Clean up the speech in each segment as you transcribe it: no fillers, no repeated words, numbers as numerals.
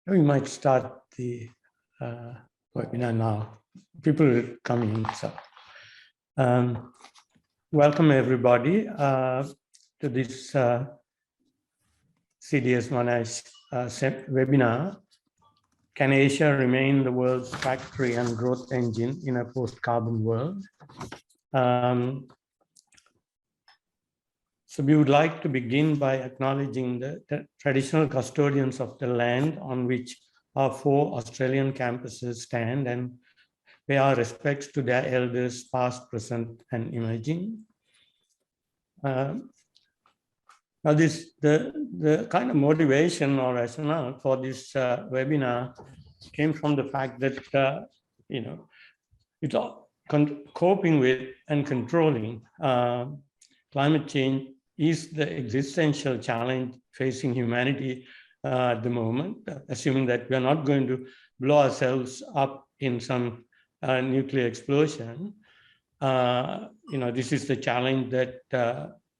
We might start the webinar now. People are coming in. So, welcome everybody to this CDS Monash webinar. Can Asia remain the world's factory and growth engine in a post-carbon world? So we would like to begin by acknowledging the traditional custodians of the land on which our 4 Australian campuses stand and pay our respects to their elders past, present and emerging. Now the kind of motivation or rationale for this webinar came from the fact that, it's coping with and controlling climate change is the existential challenge facing humanity at the moment, assuming that we are not going to blow ourselves up in some nuclear explosion. This is the challenge that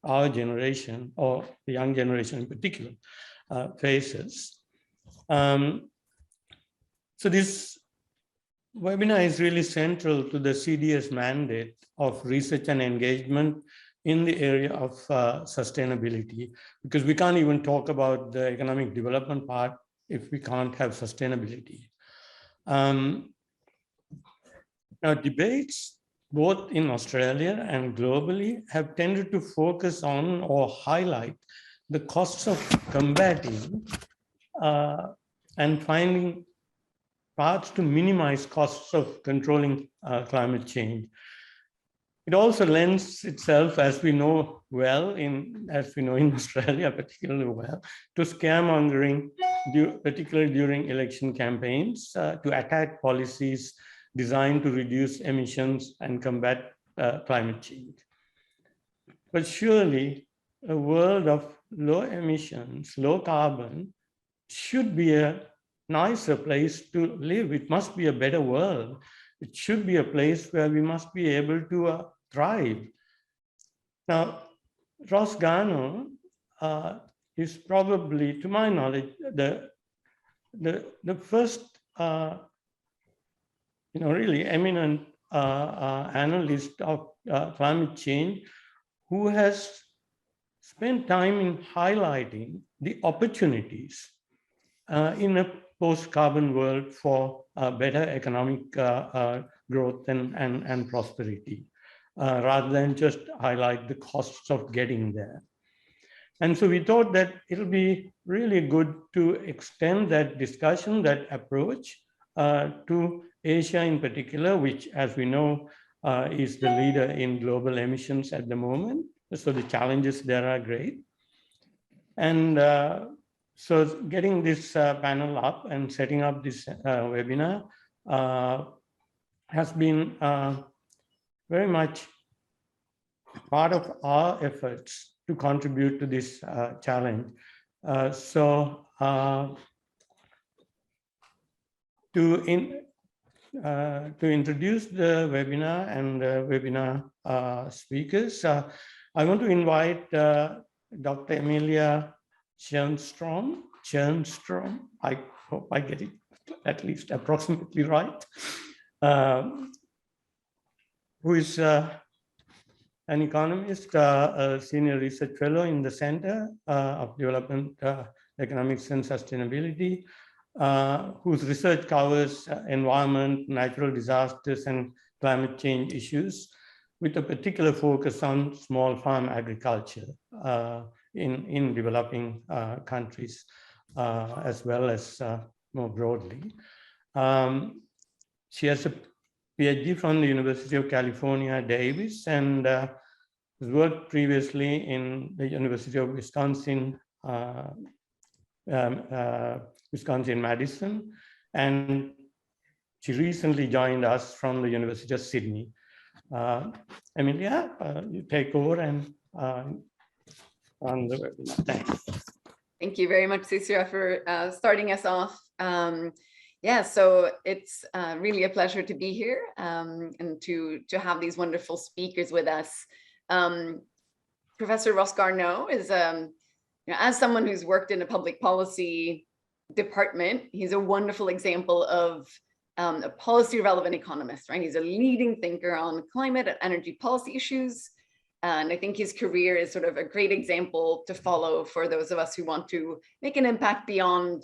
our generation, or the young generation in particular, faces. So this webinar is really central to the CDS mandate of research and engagement in the area of sustainability, because we can't even talk about the economic development part if we can't have sustainability. Now, debates both in Australia and globally have tended to focus on or highlight the costs of combating and finding paths to minimize costs of controlling climate change. It also lends itself, as we know well, in Australia particularly well, to scaremongering, particularly during election campaigns, to attack policies designed to reduce emissions and combat climate change. But surely a world of low emissions, low carbon, should be a nicer place to live. It must be a better world. It should be a place where we must be able to thrive. Now, Ross Garnaut is probably, to my knowledge, the first, really eminent analyst of climate change who has spent time in highlighting the opportunities in a post-carbon world for better economic growth and prosperity, rather than just highlight the costs of getting there. And so we thought that it'll be really good to extend that discussion, that approach, to Asia in particular, which, as we know, is the leader in global emissions at the moment. So the challenges there are great. And so getting this panel up and setting up this webinar has been very much part of our efforts to contribute to this challenge. To introduce the webinar and the webinar speakers, I want to invite Dr. Emilia Tjärnström. I hope I get it at least approximately right. Who is an economist, a senior research fellow in the Center of Development Economics and Sustainability, whose research covers environment, natural disasters, and climate change issues, with a particular focus on small farm agriculture in developing countries, as well as more broadly. She has a PhD from the University of California, Davis, and has worked previously in the University of Wisconsin, Wisconsin-Madison, and she recently joined us from the University of Sydney. Emilia, you take over and on the webinar. Thanks. Thank you very much, Sisira, for starting us off. Yeah, so it's really a pleasure to be here and to have these wonderful speakers with us. Professor Ross Garnaut is, as someone who's worked in a public policy department, he's a wonderful example of a policy relevant economist, right? He's a leading thinker on climate and energy policy issues. And I think his career is sort of a great example to follow for those of us who want to make an impact beyond,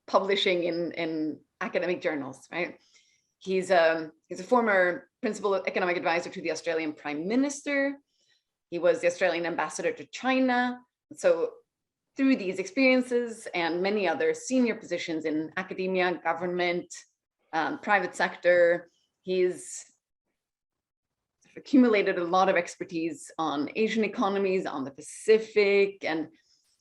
publishing in academic journals, right? He's a former principal economic advisor to the Australian Prime Minister. He was the Australian ambassador to China. So through these experiences and many other senior positions in academia, government, private sector, he's accumulated a lot of expertise on Asian economies, on the Pacific, and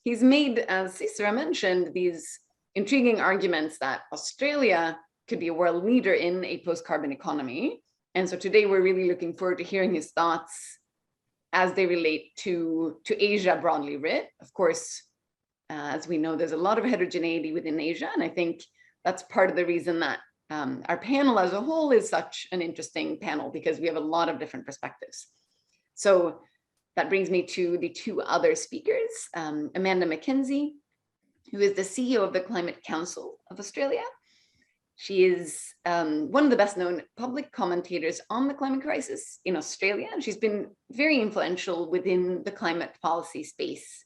he's made, as Cicera mentioned, these intriguing arguments that Australia could be a world leader in a post-carbon economy. And so today we're really looking forward to hearing his thoughts as they relate to Asia broadly writ. Of course, as we know, there's a lot of heterogeneity within Asia, and I think that's part of the reason that our panel as a whole is such an interesting panel, because we have a lot of different perspectives. So that brings me to the two other speakers, Amanda Mackenzie, who is the CEO of the Climate Council of Australia. She is one of the best known public commentators on the climate crisis in Australia, and she's been very influential within the climate policy space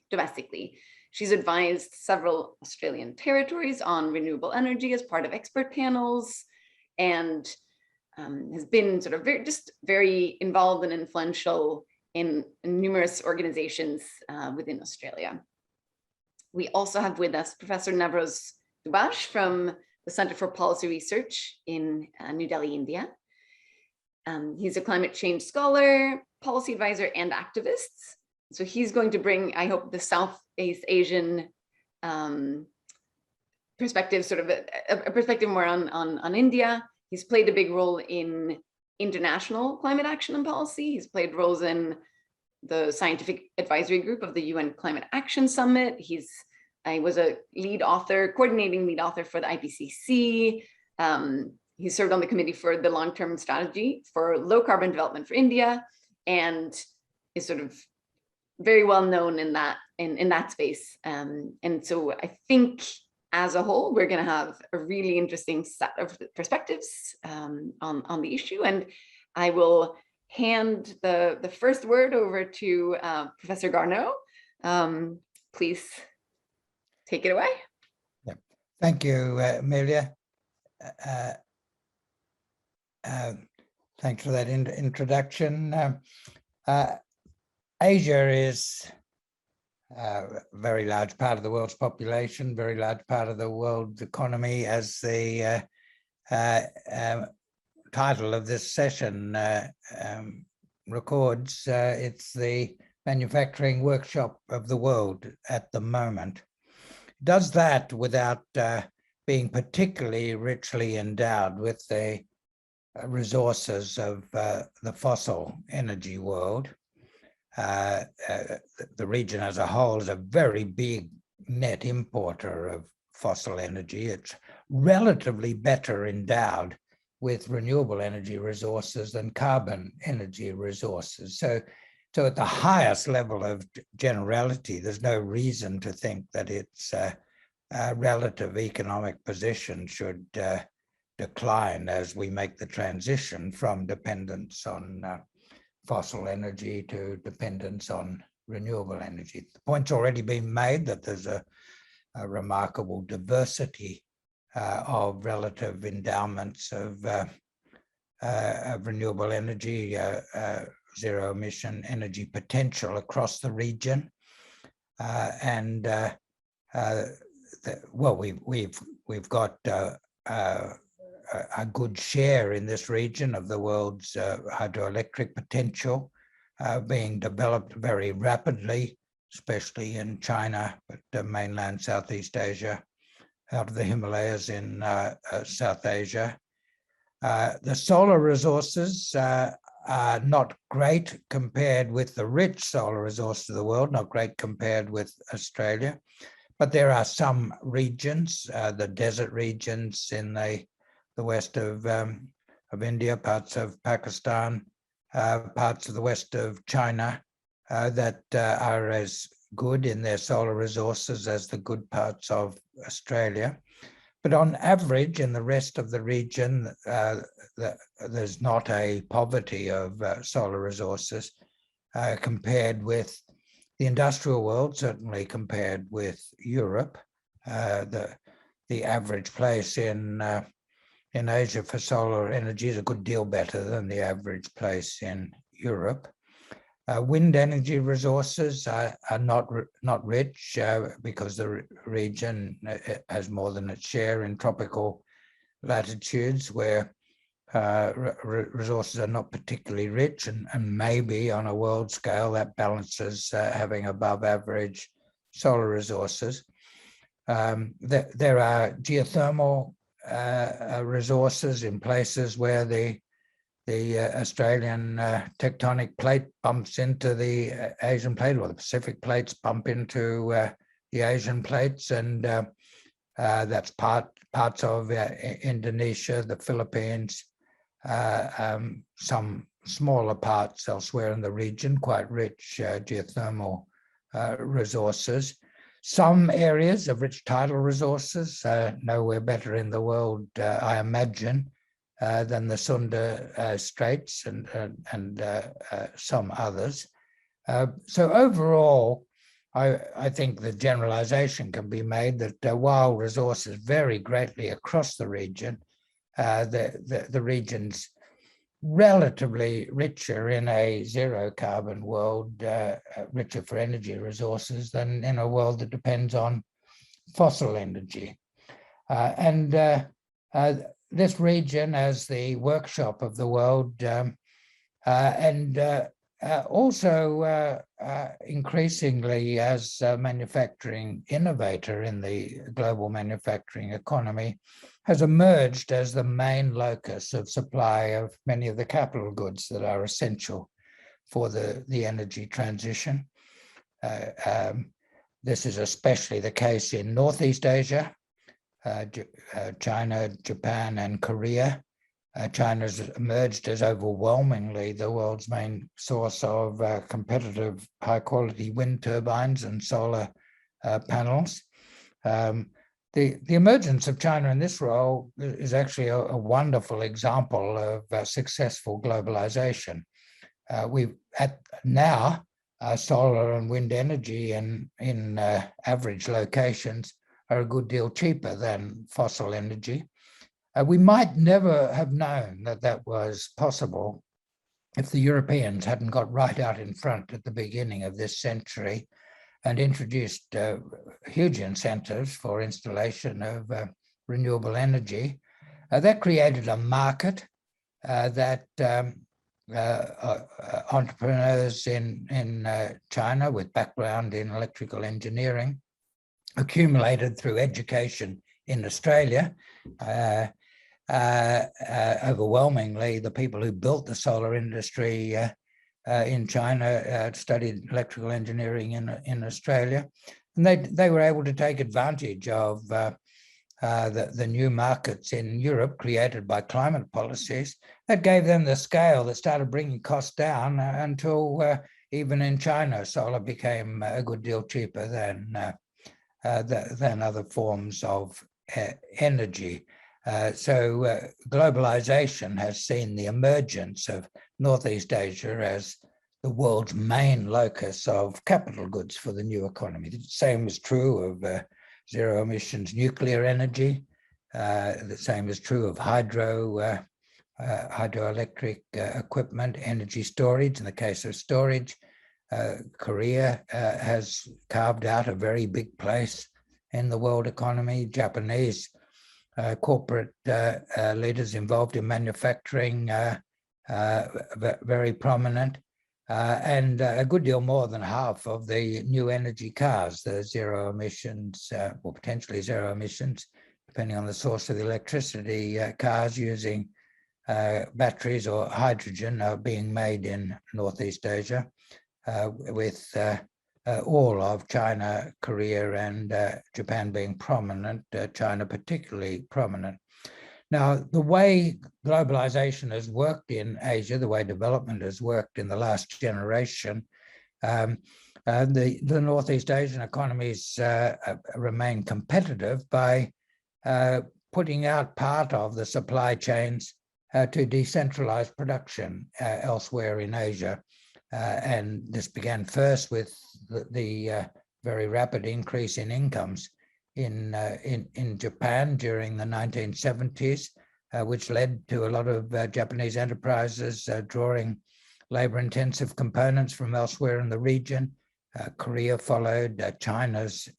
domestically. She's advised several Australian territories on renewable energy as part of expert panels, and has been sort of very involved and influential in numerous organizations within Australia. We also have with us Professor Navroz Dubash from the Center for Policy Research in New Delhi, India. He's a climate change scholar, policy advisor, and activist. So he's going to bring, I hope, the Southeast Asian perspective, sort of a perspective more on India. He's played a big role in international climate action and policy. He's played roles in the scientific advisory group of the UN Climate Action Summit. I was a coordinating lead author for the IPCC. He served on the committee for the long-term strategy for low carbon development for India, and is sort of very well known in that space. And so I think as a whole, we're going to have a really interesting set of perspectives on the issue. And I will hand the first word over to Professor Garnaut. Please take it away. Yeah. Thank you, Amelia. Thanks for that introduction. Asia is a very large part of the world's population, very large part of the world's economy. As the title of this session records, it's the manufacturing workshop of the world at the moment. It does that without being particularly richly endowed with the resources of the fossil energy world. The region as a whole is a very big net importer of fossil energy. It's relatively better endowed with renewable energy resources than carbon energy resources. So at the highest level of generality, there's no reason to think that its relative economic position should decline as we make the transition from dependence on fossil energy to dependence on renewable energy. The point's already been made that there's a remarkable diversity of relative endowments of renewable energy, zero emission energy potential across the region. We've got a good share in this region of the world's hydroelectric potential being developed very rapidly, especially in China, but mainland Southeast Asia, out of the Himalayas in South Asia. The solar resources are not great compared with the rich solar resources of the world, not great compared with Australia, but there are some regions, the desert regions in the west of India, parts of Pakistan, parts of the west of China, that are as good in their solar resources as the good parts of Australia. But on average, in the rest of the region, there's not a poverty of solar resources compared with the industrial world, certainly compared with Europe. The average place in Asia for solar energy is a good deal better than the average place in Europe. Wind energy resources are not rich because the region has more than its share in tropical latitudes where resources are not particularly rich, and maybe on a world scale that balances having above average solar resources. There are geothermal resources in places where the Australian tectonic plate bumps into the Asian plate, or the Pacific plates bump into the Asian plates, and that's parts of Indonesia, the Philippines, some smaller parts elsewhere in the region, quite rich geothermal resources. Some areas of rich tidal resources, nowhere better in the world, I imagine, than the Sunda Straits and some others. So overall, I think the generalization can be made that while resources vary greatly across the region, the region's relatively richer in a zero carbon world, richer for energy resources than in a world that depends on fossil energy. This region as the workshop of the world, also increasingly as a manufacturing innovator in the global manufacturing economy, has emerged as the main locus of supply of many of the capital goods that are essential for the energy transition. This is especially the case in Northeast Asia, China, Japan, and Korea. China's emerged as overwhelmingly the world's main source of competitive high-quality wind turbines and solar panels. The emergence of China in this role is actually a wonderful example of successful globalization. Now solar and wind energy in average locations are a good deal cheaper than fossil energy. We might never have known that was possible if the Europeans hadn't got right out in front at the beginning of this century and introduced huge incentives for installation of renewable energy. That created a market that entrepreneurs in China with background in electrical engineering accumulated through education in Australia. Overwhelmingly, the people who built the solar industry in China studied electrical engineering in Australia, and they were able to take advantage of the new markets in Europe created by climate policies. That gave them the scale that started bringing costs down until even in China, solar became a good deal cheaper than other forms of energy. So globalization has seen the emergence of Northeast Asia as the world's main locus of capital goods for the new economy. The same is true of zero emissions nuclear energy. The same is true of hydroelectric equipment, energy storage. In the case of storage, Korea has carved out a very big place in the world economy. Japanese corporate leaders involved in manufacturing, very prominent, and a good deal more than half of the new energy cars, the zero emissions, or potentially zero emissions, depending on the source of the electricity, cars using batteries or hydrogen are being made in Northeast Asia, with all of China, Korea, and Japan being prominent, China particularly prominent. Now, the way globalization has worked in Asia, the way development has worked in the last generation, The Northeast Asian economies remain competitive by putting out part of the supply chains to decentralized production elsewhere in Asia. And this began first with the very rapid increase in incomes in Japan during the 1970s, which led to a lot of Japanese enterprises drawing labor-intensive components from elsewhere in the region. Korea followed, China's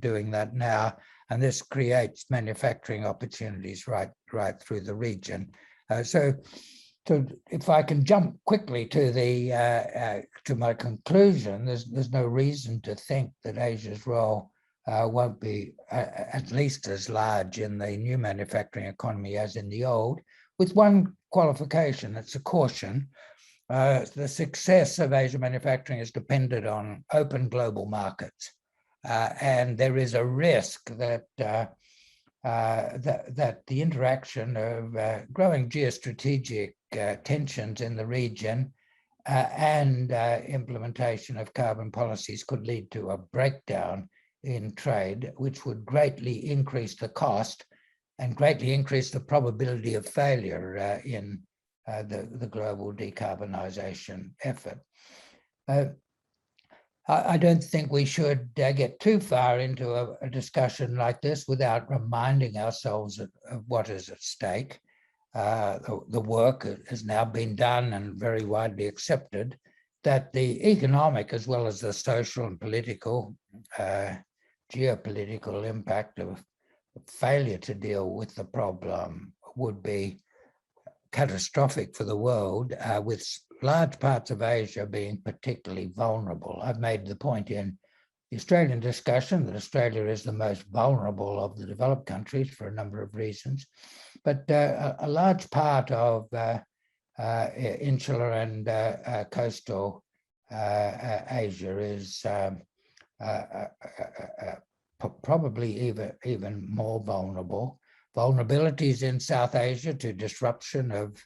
doing that now, and this creates manufacturing opportunities right through the region. So if I can jump quickly to my conclusion, there's no reason to think that Asia's role won't be at least as large in the new manufacturing economy as in the old, with one qualification. It's a caution. The success of Asian manufacturing is dependent on open global markets, and there is a risk that that the interaction of growing geostrategic tensions in the region and implementation of carbon policies could lead to a breakdown in trade, which would greatly increase the cost and greatly increase the probability of failure in the global decarbonization effort. I don't think we should get too far into a discussion like this without reminding ourselves of what is at stake. The work has now been done and very widely accepted that the economic as well as the social and political, geopolitical impact of failure to deal with the problem would be catastrophic for the world, with large parts of Asia being particularly vulnerable. I've made the point in the Australian discussion that Australia is the most vulnerable of the developed countries for a number of reasons, but a large part of insular and coastal Asia is probably even more vulnerable. Vulnerabilities in South Asia to disruption of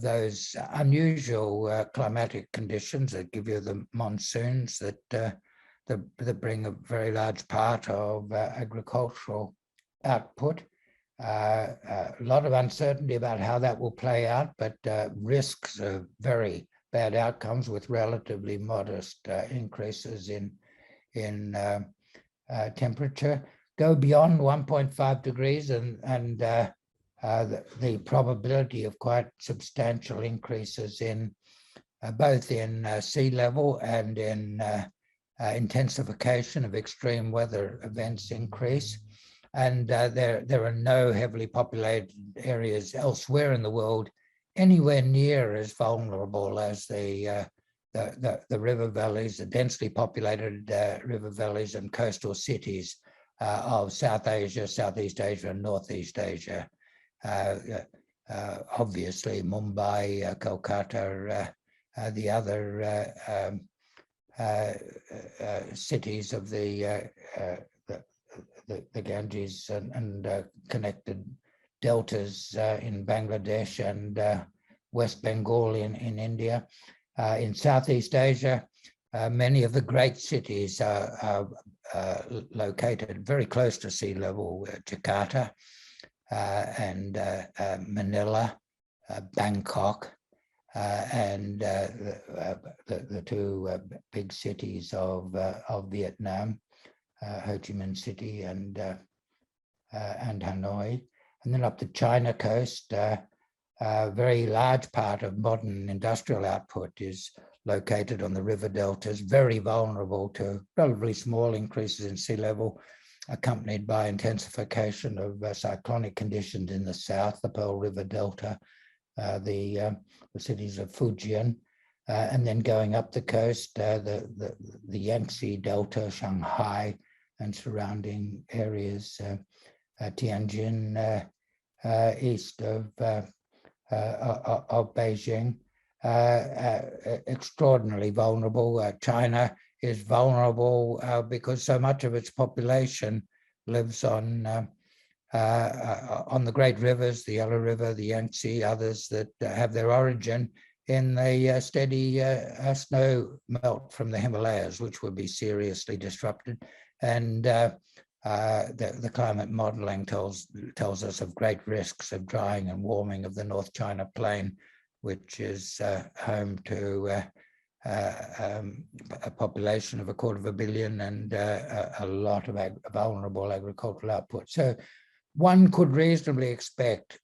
those unusual climatic conditions that give you the monsoons that bring a very large part of agricultural output. A lot of uncertainty about how that will play out, but risks of very bad outcomes with relatively modest increases in temperature. Go beyond 1.5 degrees and the probability of quite substantial increases in both in sea level and in intensification of extreme weather events increase. And there are no heavily populated areas elsewhere in the world anywhere near as vulnerable as the river valleys, the densely populated river valleys and coastal cities of South Asia, Southeast Asia, and Northeast Asia. Obviously, Mumbai, Kolkata, the other cities of the Ganges and connected deltas in Bangladesh and West Bengal in India. In Southeast Asia, many of the great cities are located very close to sea level, Jakarta and Manila, Bangkok, and the two big cities of Vietnam, Ho Chi Minh City and Hanoi. And then up the China coast, a very large part of modern industrial output is located on the river deltas, very vulnerable to relatively small increases in sea level, accompanied by intensification of cyclonic conditions in the south, the Pearl River Delta, the cities of Fujian, and then going up the coast, the Yangtze Delta, Shanghai, and surrounding areas, Tianjin, east of Beijing, extraordinarily vulnerable. China is vulnerable because so much of its population lives on the great rivers, the Yellow River, the Yangtze, others that have their origin in the steady snow melt from the Himalayas, which would be seriously disrupted. And the climate modeling tells us of great risks of drying and warming of the North China Plain, which is home to a population of 250 million and a lot of vulnerable agricultural output. So one could reasonably expect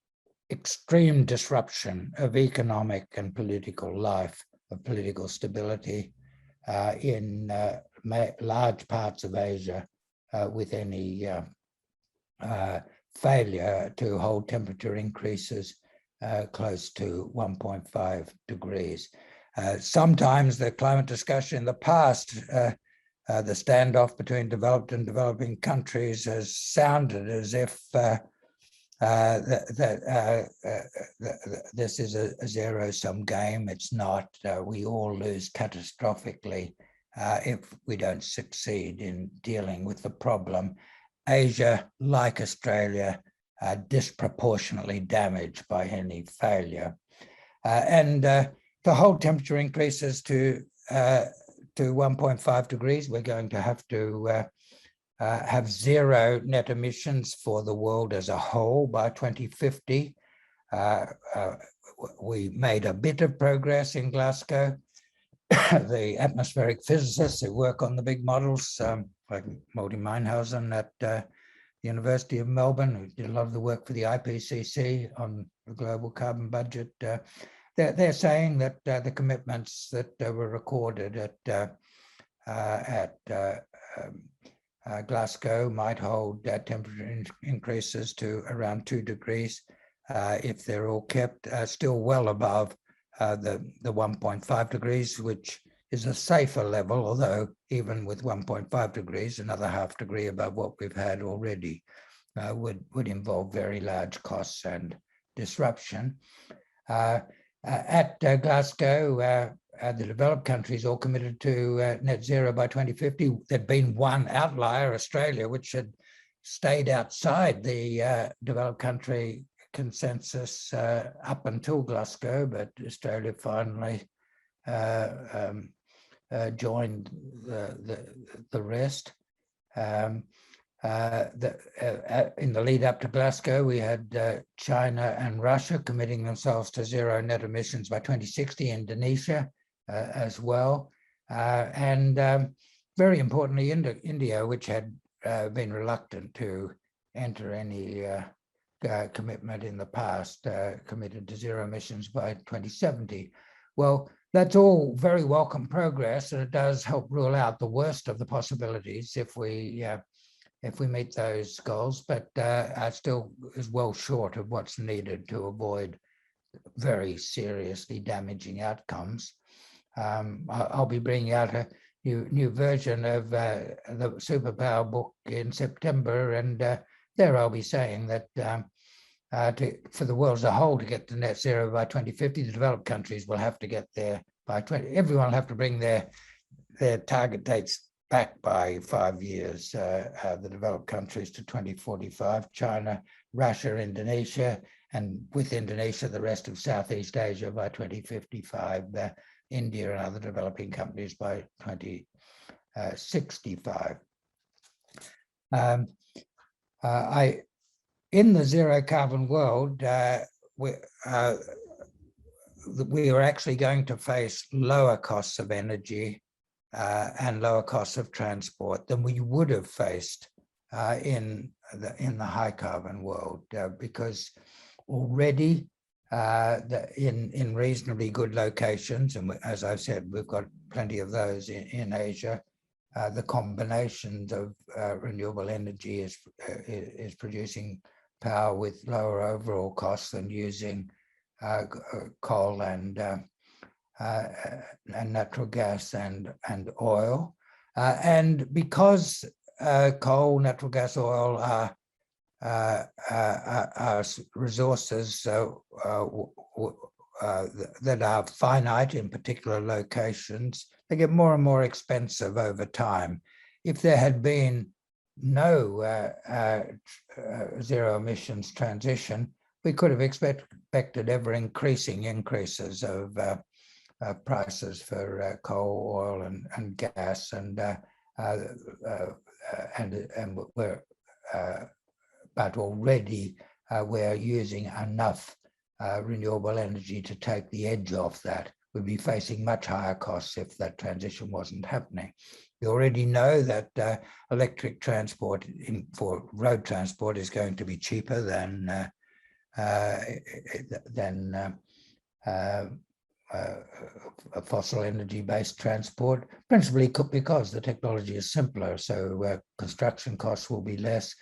extreme disruption of economic and political life, of political stability in large parts of Asia with any failure to hold temperature increases close to 1.5 degrees. Sometimes the climate discussion in the past, the standoff between developed and developing countries has sounded as if this is a zero-sum game. It's not. We all lose catastrophically if we don't succeed in dealing with the problem. Asia, like Australia, are disproportionately damaged by any failure. To hold temperature increases to 1.5 degrees, we're going to have zero net emissions for the world as a whole by 2050. We made a bit of progress in Glasgow. The atmospheric physicists who work on the big models, like Maudie Meinhausen at the University of Melbourne, who did a lot of the work for the IPCC on the global carbon budget, they're saying that the commitments that were recorded at Glasgow might hold temperature increases to around 2 degrees if they're all kept, still well above the 1.5 degrees, which is a safer level, although even with 1.5 degrees, another half degree above what we've had already would involve very large costs and disruption. At Glasgow, the developed countries all committed to net zero by 2050. There'd been one outlier, Australia, which had stayed outside the developed country consensus up until Glasgow, but Australia finally joined the rest. In the lead up to Glasgow, we had China and Russia committing themselves to zero net emissions by 2060, Indonesia as well. And very importantly, India, which had been reluctant to enter any commitment in the past, committed to zero emissions by 2070. Well, that's all very welcome progress, and it does help rule out the worst of the possibilities if we meet those goals, but still is well short of what's needed to avoid very seriously damaging outcomes. I'll be bringing out a new version of the Superpower book in September, and there I'll be saying that for the world as a whole to get to net zero by 2050, the developed countries will have to get there by everyone will have to bring their target dates back by 5 years, the developed countries to 2045, China, Russia, Indonesia, and with Indonesia, the rest of Southeast Asia by 2055, India and other developing countries by 2065. In the zero carbon world, we are actually going to face lower costs of energy and lower costs of transport than we would have faced in the high carbon world, because already in reasonably good locations, and as I've said, we've got plenty of those in Asia, the combinations of renewable energy is producing power with lower overall costs than using coal and natural gas and oil. And because coal, natural gas, oil are resources that are finite in particular locations, they get more and more expensive over time. If there had been no zero emissions transition, we could have expected ever increasing increases of prices for coal, oil, and gas, but already we're using enough renewable energy to take the edge off that. We'd be facing much higher costs if that transition wasn't happening. We already know that electric transport for road transport is going to be cheaper than fossil energy-based transport, principally because the technology is simpler. So construction costs will be less.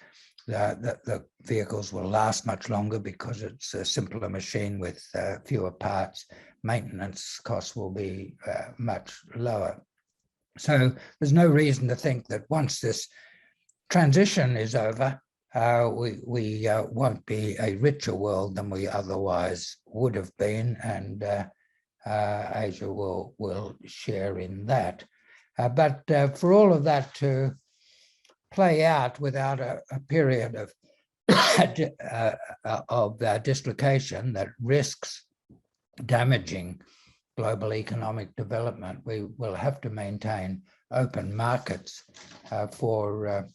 The vehicles will last much longer because it's a simpler machine with fewer parts. Maintenance costs will be much lower. So there's no reason to think that once this transition is over, we won't be a richer world than we otherwise would have been, and Asia will share in that. But for all of that to play out without a period of dislocation that risks damaging global economic development, we will have to maintain open markets for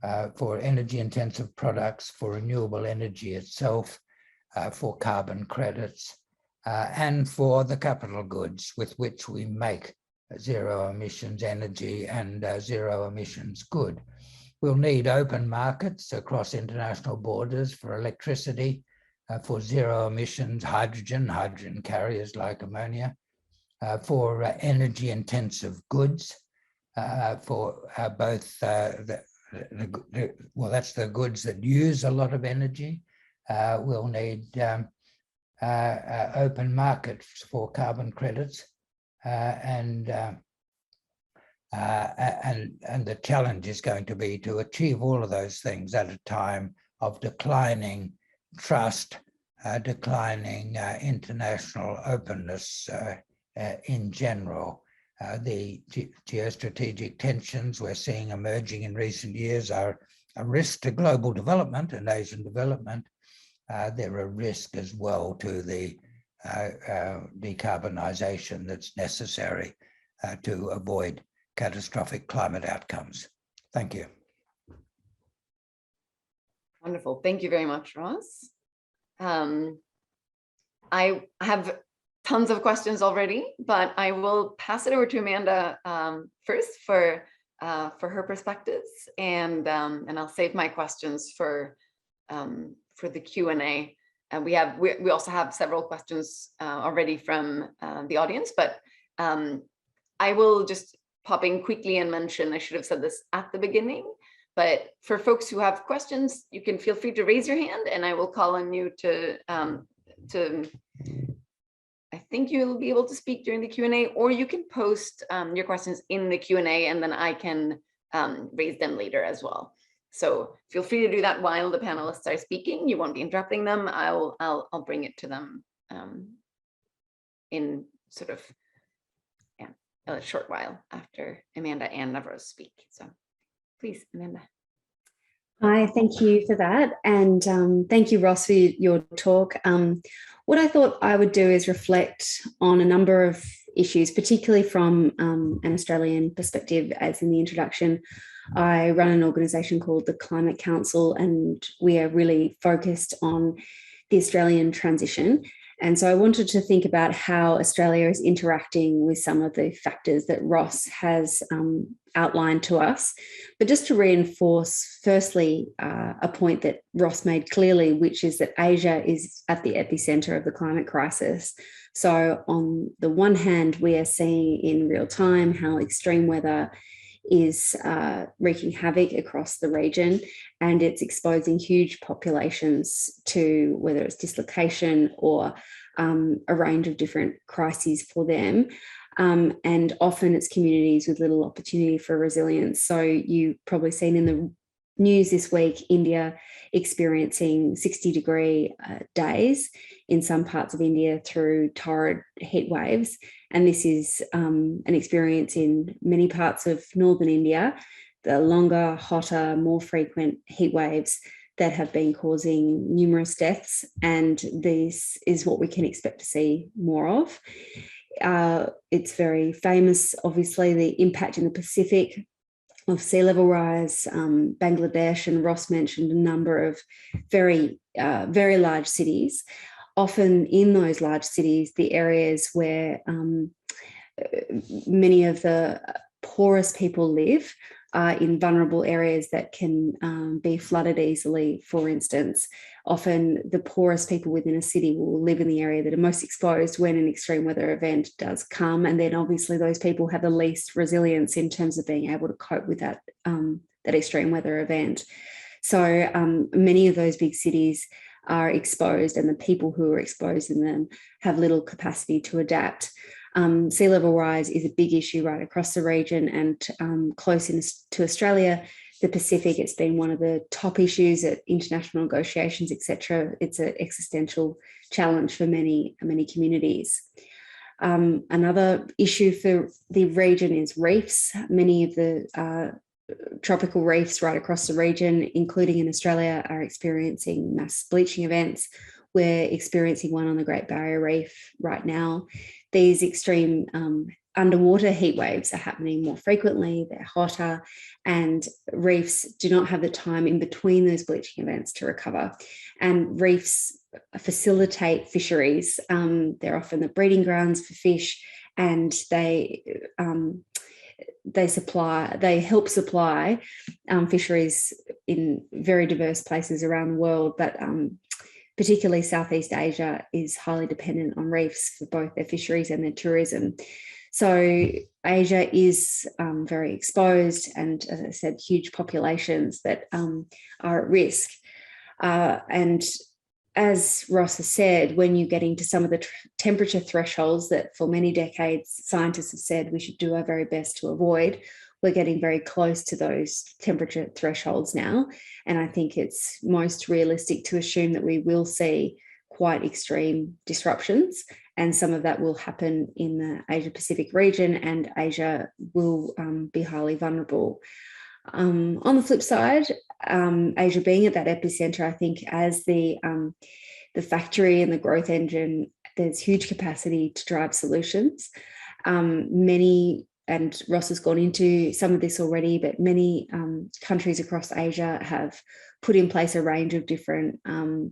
energy-intensive products, for renewable energy itself, for carbon credits, and for the capital goods with which we make zero emissions energy and zero emissions good. We'll need open markets across international borders for electricity, for zero emissions hydrogen carriers like ammonia, for energy-intensive goods, for both well, that's the goods that use a lot of energy. We'll need open markets for carbon credits, and the challenge is going to be to achieve all of those things at a time of declining trust, declining international openness in general. The geostrategic tensions we're seeing emerging in recent years are a risk to global development and Asian development. They're a risk as well to the decarbonization that's necessary to avoid catastrophic climate outcomes. Thank you. Wonderful. Thank you very much, Ross. I have tons of questions already, but I will pass it over to Amanda first for her perspectives, and I'll save my questions for the Q&A. And we also have several questions already from the audience, but I will just pop in quickly and mention, I should have said this at the beginning, but for folks who have questions, you can feel free to raise your hand and I will call on you to I think you'll be able to speak during the Q&A, or you can post your questions in the Q&A and then I can raise them later as well. So feel free to do that while the panelists are speaking. You won't be interrupting them. I'll bring it to them in sort of a short while after Amanda and Navroz speak. So please, Amanda. Hi, thank you for that. And thank you, Ross, for your talk. What I thought I would do is reflect on a number of issues, particularly from an Australian perspective. As in the introduction, I run an organisation called the Climate Council, and we are really focused on the Australian transition. And so I wanted to think about how Australia is interacting with some of the factors that Ross has outlined to us. But just to reinforce, firstly, a point that Ross made clearly, which is that Asia is at the epicenter of the climate crisis. So on the one hand, we are seeing in real time how extreme weather is wreaking havoc across the region, and it's exposing huge populations to whether it's dislocation or a range of different crises for them. And often it's communities with little opportunity for resilience. So you've probably seen in the news this week, India experiencing 60-degree days in some parts of India through torrid heat waves. And this is an experience in many parts of northern India, the longer, hotter, more frequent heat waves that have been causing numerous deaths. And this is what we can expect to see more of. It's very famous, obviously, the impact in the Pacific of sea level rise. Bangladesh, and Ross mentioned a number of very large cities. Often in those large cities, the areas where many of the poorest people live are in vulnerable areas that can be flooded easily. For instance, often the poorest people within a city will live in the area that are most exposed when an extreme weather event does come. And then obviously those people have the least resilience in terms of being able to cope with that extreme weather event. So many of those big cities are exposed, and the people who are exposed in them have little capacity to adapt. Sea level rise is a big issue right across the region, and close to Australia, the Pacific, it's been one of the top issues at international negotiations, etc. It's an existential challenge for many communities. Another issue for the region is reefs. Many of the tropical reefs right across the region, including in Australia, are experiencing mass bleaching events. We're experiencing one on the Great Barrier Reef right now. These extreme underwater heat waves are happening more frequently, they're hotter, and reefs do not have the time in between those bleaching events to recover. And reefs facilitate fisheries. They're often the breeding grounds for fish, and they help supply fisheries in very diverse places around the world, but particularly Southeast Asia is highly dependent on reefs for both their fisheries and their tourism. So Asia is very exposed, and as I said, huge populations that are at risk. And as Ross has said, when you get into some of the temperature thresholds that for many decades scientists have said we should do our very best to avoid, we're getting very close to those temperature thresholds now. And I think it's most realistic to assume that we will see quite extreme disruptions, and some of that will happen in the Asia Pacific region, and Asia will be highly vulnerable. On the flip side, Asia being at that epicenter, I think as the factory and the growth engine, there's huge capacity to drive solutions. Many, and Ross has gone into some of this already, but many countries across Asia have put in place a range of different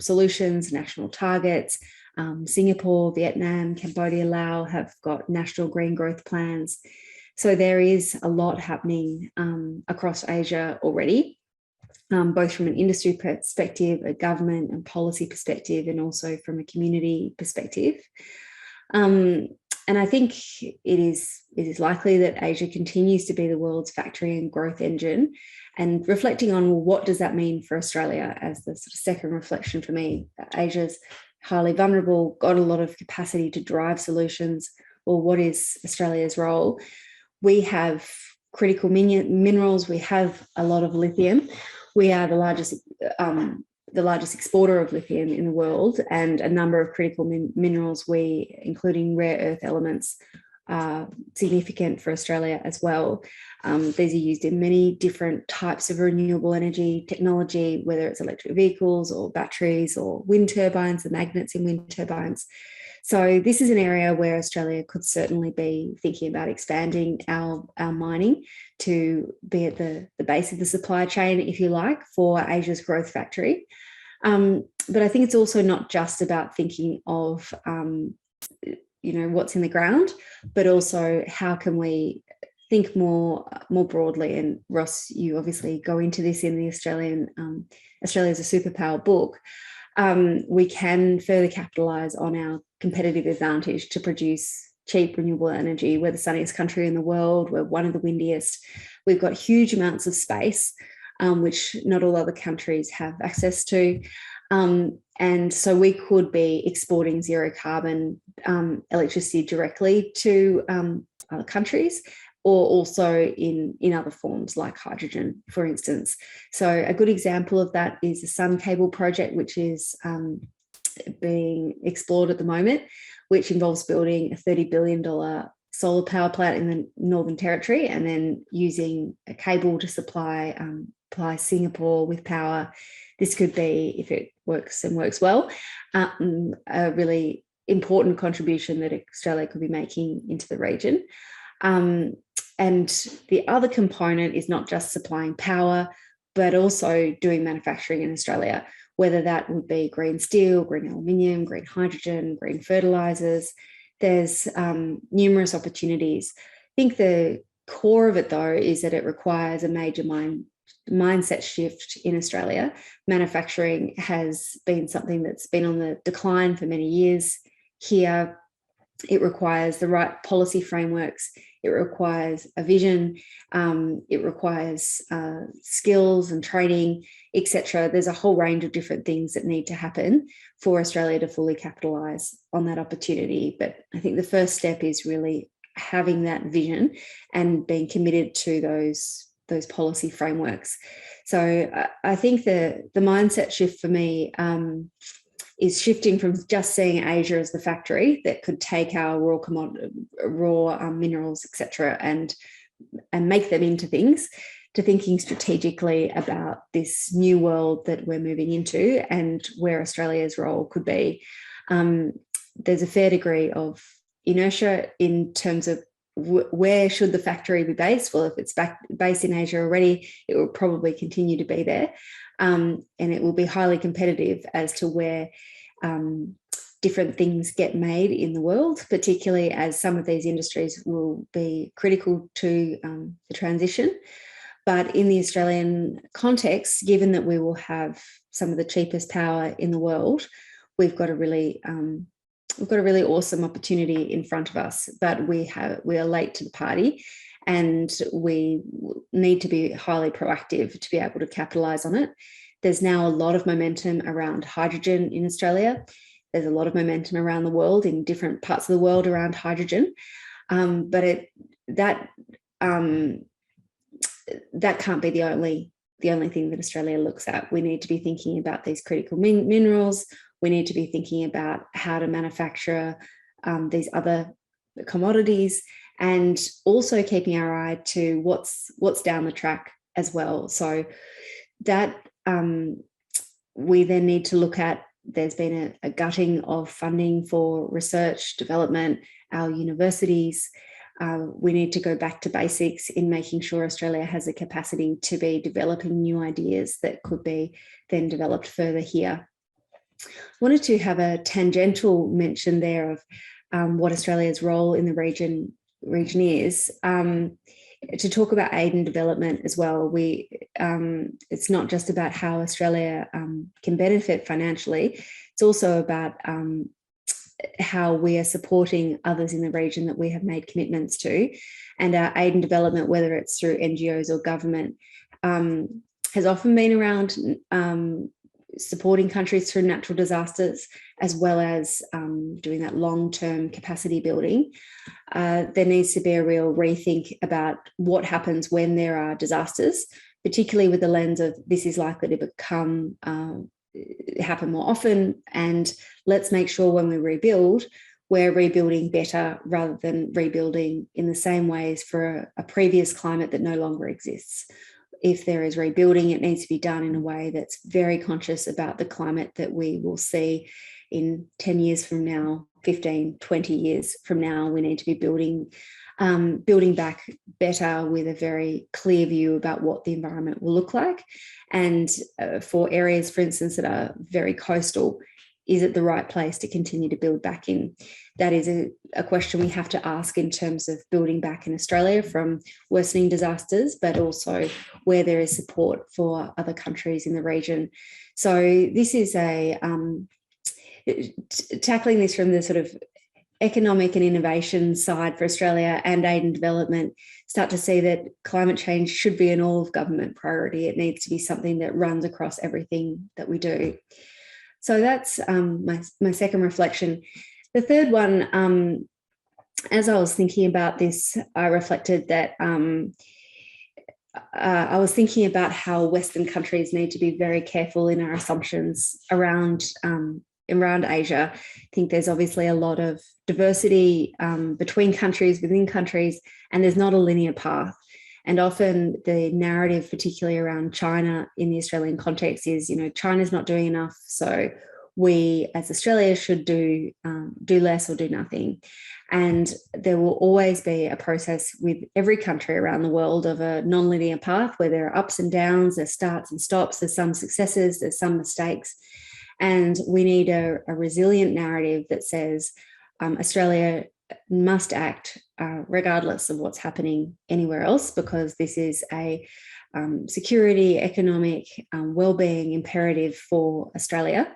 solutions, national targets. Singapore, Vietnam, Cambodia, Laos have got national green growth plans. So there is a lot happening across Asia already, both from an industry perspective, a government and policy perspective, and also from a community perspective. And I think it is likely that Asia continues to be the world's factory and growth engine. And reflecting on, well, what does that mean for Australia as the sort of second reflection for me? Asia's highly vulnerable, got a lot of capacity to drive solutions. Well, what is Australia's role? We have critical minerals. We have a lot of lithium. We are the largest exporter of lithium in the world, and a number of critical minerals, including rare earth elements, are significant for Australia as well. These are used in many different types of renewable energy technology, whether it's electric vehicles or batteries or wind turbines, the magnets in wind turbines. So this is an area where Australia could certainly be thinking about expanding our mining to be at the base of the supply chain, if you like, for Asia's growth factory. But I think it's also not just about thinking of, what's in the ground, but also how can we think more broadly. And Ross, you obviously go into this in the Australia's a Superpower book. We can further capitalise on our competitive advantage to produce cheap renewable energy. We're the sunniest country in the world. We're one of the windiest. We've got huge amounts of space, which not all other countries have access to. And so we could be exporting zero carbon electricity directly to other countries, or also in other forms like hydrogen, for instance. So a good example of that is the Sun Cable project, which is being explored at the moment, which involves building a $30 billion solar power plant in the Northern Territory, and then using a cable to supply Singapore with power. This could be, if it works and works well, a really important contribution that Australia could be making into the region. And the other component is not just supplying power, but also doing manufacturing in Australia, whether that would be green steel, green aluminium, green hydrogen, green fertilizers. There's numerous opportunities. I think the core of it, though, is that it requires a major mindset shift in Australia. Manufacturing has been something that's been on the decline for many years here. It requires the right policy frameworks. It requires a vision. It requires skills and training, etc. There's a whole range of different things that need to happen for Australia to fully capitalise on that opportunity. But I think the first step is really having that vision and being committed to those policy frameworks. So I think the mindset shift for me is shifting from just seeing Asia as the factory that could take our raw minerals, etc., and make them into things, to thinking strategically about this new world that we're moving into and where Australia's role could be. There's a fair degree of inertia in terms of where should the factory be based? Well, if it's based in Asia already, it will probably continue to be there. And it will be highly competitive as to where different things get made in the world, particularly as some of these industries will be critical to the transition. But in the Australian context, given that we will have some of the cheapest power in the world, we've got a really awesome opportunity in front of us. But we are late to the party, and we need to be highly proactive to be able to capitalise on it. There's now a lot of momentum around hydrogen in Australia. There's a lot of momentum around the world, in different parts of the world, around hydrogen. But that can't be the only thing that Australia looks at. We need to be thinking about these critical minerals. We need to be thinking about how to manufacture these other commodities, and also keeping our eye to what's down the track as well. So that we then need to look at, there's been a gutting of funding for research, development, our universities. We need to go back to basics in making sure Australia has the capacity to be developing new ideas that could be then developed further here. I wanted to have a tangential mention there of what Australia's role in the region is. To talk about aid and development as well, it's not just about how Australia can benefit financially, it's also about how we are supporting others in the region that we have made commitments to. And our aid and development, whether it's through NGOs or government, has often been around supporting countries through natural disasters, as well as doing that long-term capacity building. There needs to be a real rethink about what happens when there are disasters, particularly with the lens of this is likely to happen more often, and let's make sure when we rebuild, we're rebuilding better rather than rebuilding in the same ways for a previous climate that no longer exists. If there is rebuilding, it needs to be done in a way that's very conscious about the climate that we will see in 10 years from now, 15, 20 years from now. We need to be building back better with a very clear view about what the environment will look like. And for areas, for instance, that are very coastal, is it the right place to continue to build back in? That is a question we have to ask in terms of building back in Australia from worsening disasters, but also where there is support for other countries in the region. So this is tackling this from the sort of economic and innovation side for Australia and aid and development, start to see that climate change should be an all of government priority. It needs to be something that runs across everything that we do. So that's my second reflection. The third one, as I was thinking about this, I reflected that I was thinking about how Western countries need to be very careful in our assumptions around Asia. I think there's obviously a lot of diversity between countries, within countries, and there's not a linear path. And often the narrative, particularly around China in the Australian context, is, China's not doing enough, so we as Australia should do less or do nothing. And there will always be a process with every country around the world of a non-linear path where there are ups and downs, there's starts and stops, there's some successes, there's some mistakes. And we need a resilient narrative that says Australia must act regardless of what's happening anywhere else, because this is a security, economic, well-being imperative for Australia.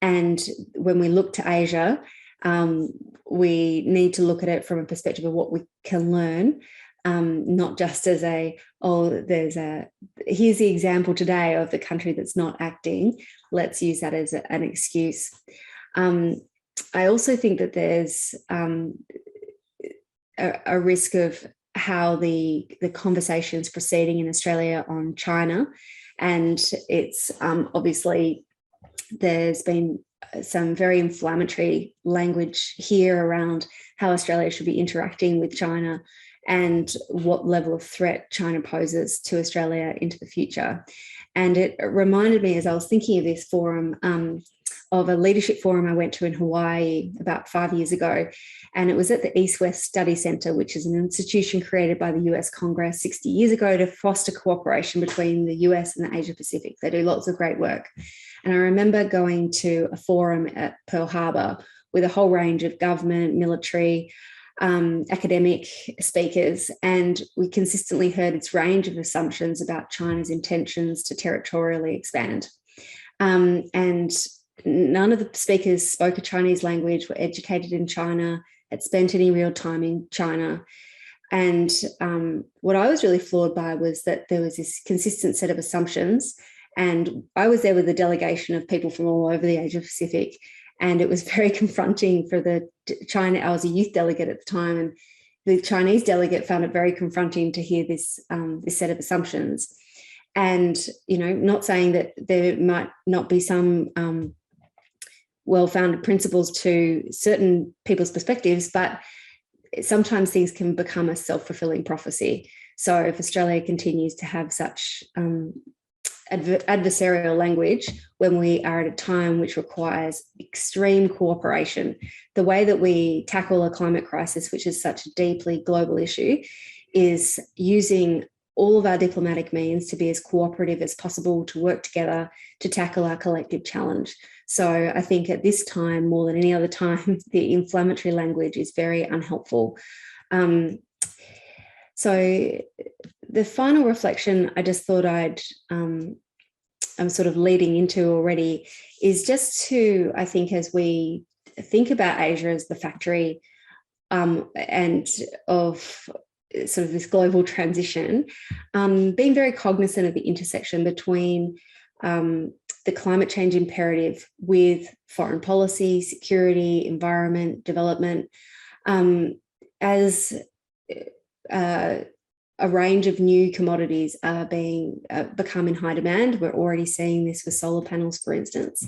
And when we look to Asia, we need to look at it from a perspective of what we can learn, not just as here's the example today of the country that's not acting. Let's use that as an excuse. I also think that there's a risk of how the conversations proceeding in Australia on China, and it's obviously there's been some very inflammatory language here around how Australia should be interacting with China and what level of threat China poses to Australia into the future. And it reminded me, as I was thinking of this forum, of a leadership forum I went to in Hawaii about 5 years ago. And it was at the East-West Study Center, which is an institution created by the US Congress 60 years ago to foster cooperation between the US and the Asia Pacific. They do lots of great work. And I remember going to a forum at Pearl Harbor with a whole range of government, military, academic speakers, and we consistently heard its range of assumptions about China's intentions to territorially expand. And none of the speakers spoke a Chinese language, were educated in China, had spent any real time in China. And what I was really floored by was that there was this consistent set of assumptions. And I was there with a delegation of people from all over the Asia Pacific. And it was very confronting for the China. I was a youth delegate at the time, and the Chinese delegate found it very confronting to hear this set of assumptions. And, you know, not saying that there might not be some well-founded principles to certain people's perspectives, but sometimes things can become a self-fulfilling prophecy. So if Australia continues to have such adversarial language when we are at a time which requires extreme cooperation, the way that we tackle a climate crisis, which is such a deeply global issue, is using all of our diplomatic means to be as cooperative as possible, to work together to tackle our collective challenge. So I think at this time, more than any other time, the inflammatory language is very unhelpful. So the final reflection I just thought I'm sort of leading into already is just to, I think, as we think about Asia as the factory and of sort of this global transition, being very cognizant of the intersection between the climate change imperative with foreign policy, security, environment, development, as a range of new commodities are become in high demand. We're already seeing this with solar panels, for instance.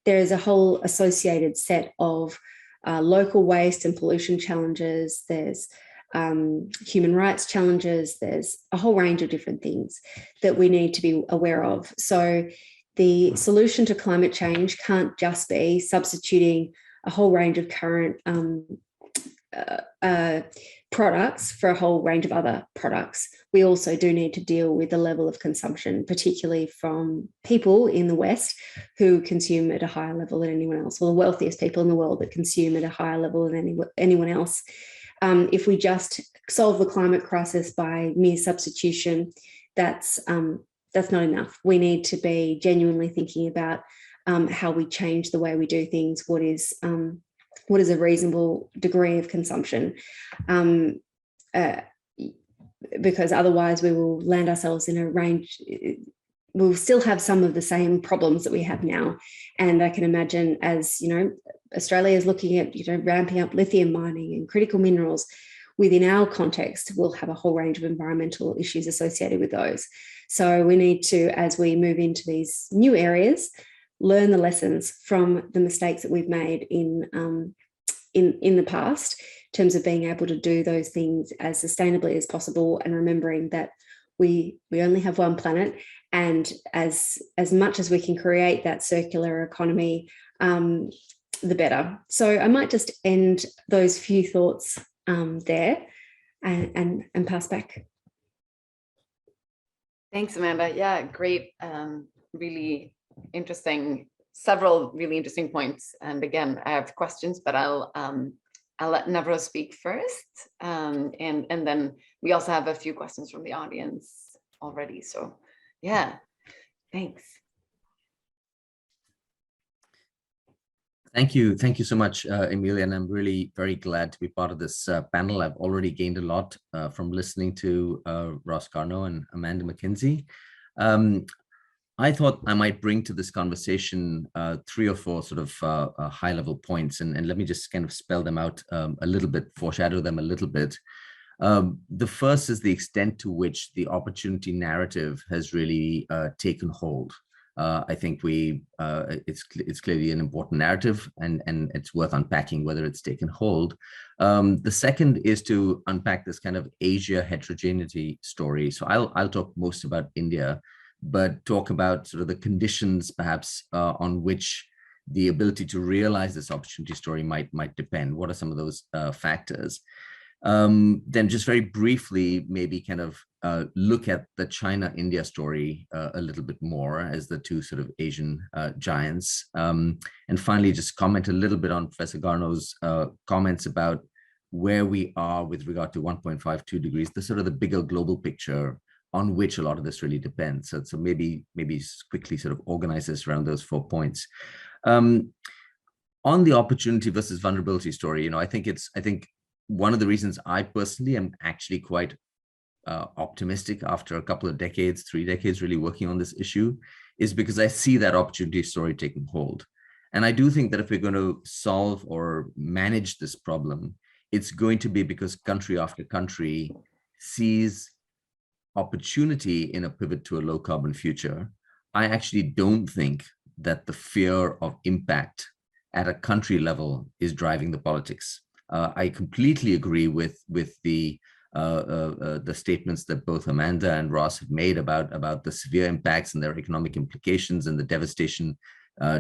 There is a whole associated set of local waste and pollution challenges. There's human rights challenges. There's a whole range of different things that we need to be aware of. So the solution to climate change can't just be substituting a whole range of current products for a whole range of other products. We also do need to deal with the level of consumption, particularly from people in the West who consume at a higher level than anyone else, or the wealthiest people in the world that consume at a higher level than anyone else. If we just solve the climate crisis by mere substitution, that's not enough. We need to be genuinely thinking about how we change the way we do things. What is a reasonable degree of consumption? Because otherwise we will land ourselves in a range, we'll still have some of the same problems that we have now. And I can imagine, as you know, Australia is looking at, you know, ramping up lithium mining and critical minerals. Within our context, we'll have a whole range of environmental issues associated with those. So we need to, as we move into these new areas, learn the lessons from the mistakes that we've made in the past, in terms of being able to do those things as sustainably as possible, and remembering that we only have one planet, and as much as we can create that circular economy the better. So I might just end those few thoughts there and pass back. Thanks, Amanda. Yeah, great. Really interesting, several really interesting points. And again, I have questions, but I'll let Nevros speak first. And then we also have a few questions from the audience already. So yeah, thanks. Thank you so much, Emilia, and I'm really very glad to be part of this panel. I've already gained a lot from listening to Ross Garnaut and Amanda McKenzie. I thought I might bring to this conversation 3 or 4 sort of high-level points, and let me just kind of spell them out a little bit, foreshadow them a little bit. The first is the extent to which the opportunity narrative has really taken hold. I think it's clearly an important narrative, and it's worth unpacking whether it's taken hold. The second is to unpack this kind of Asia heterogeneity story. So I'll talk most about India, but talk about sort of the conditions perhaps on which the ability to realize this opportunity story might depend. What are some of those factors? Then just very briefly, maybe kind of look at the China-India story a little bit more as the 2 sort of Asian giants. And finally, just comment a little bit on Professor Garnaut's comments about where we are with regard to 1.52 degrees, the sort of the bigger global picture on which a lot of this really depends. So maybe quickly sort of organize this around those 4 points. On the opportunity versus vulnerability story, I think one of the reasons I personally am actually quite optimistic after a couple of decades, 3 decades really working on this issue, is because I see that opportunity story taking hold. And I do think that if we're going to solve or manage this problem, it's going to be because country after country sees opportunity in a pivot to a low carbon future. I actually don't think that the fear of impact at a country level is driving the politics. I completely agree with the statements that both Amanda and Ross have made about the severe impacts and their economic implications and the devastation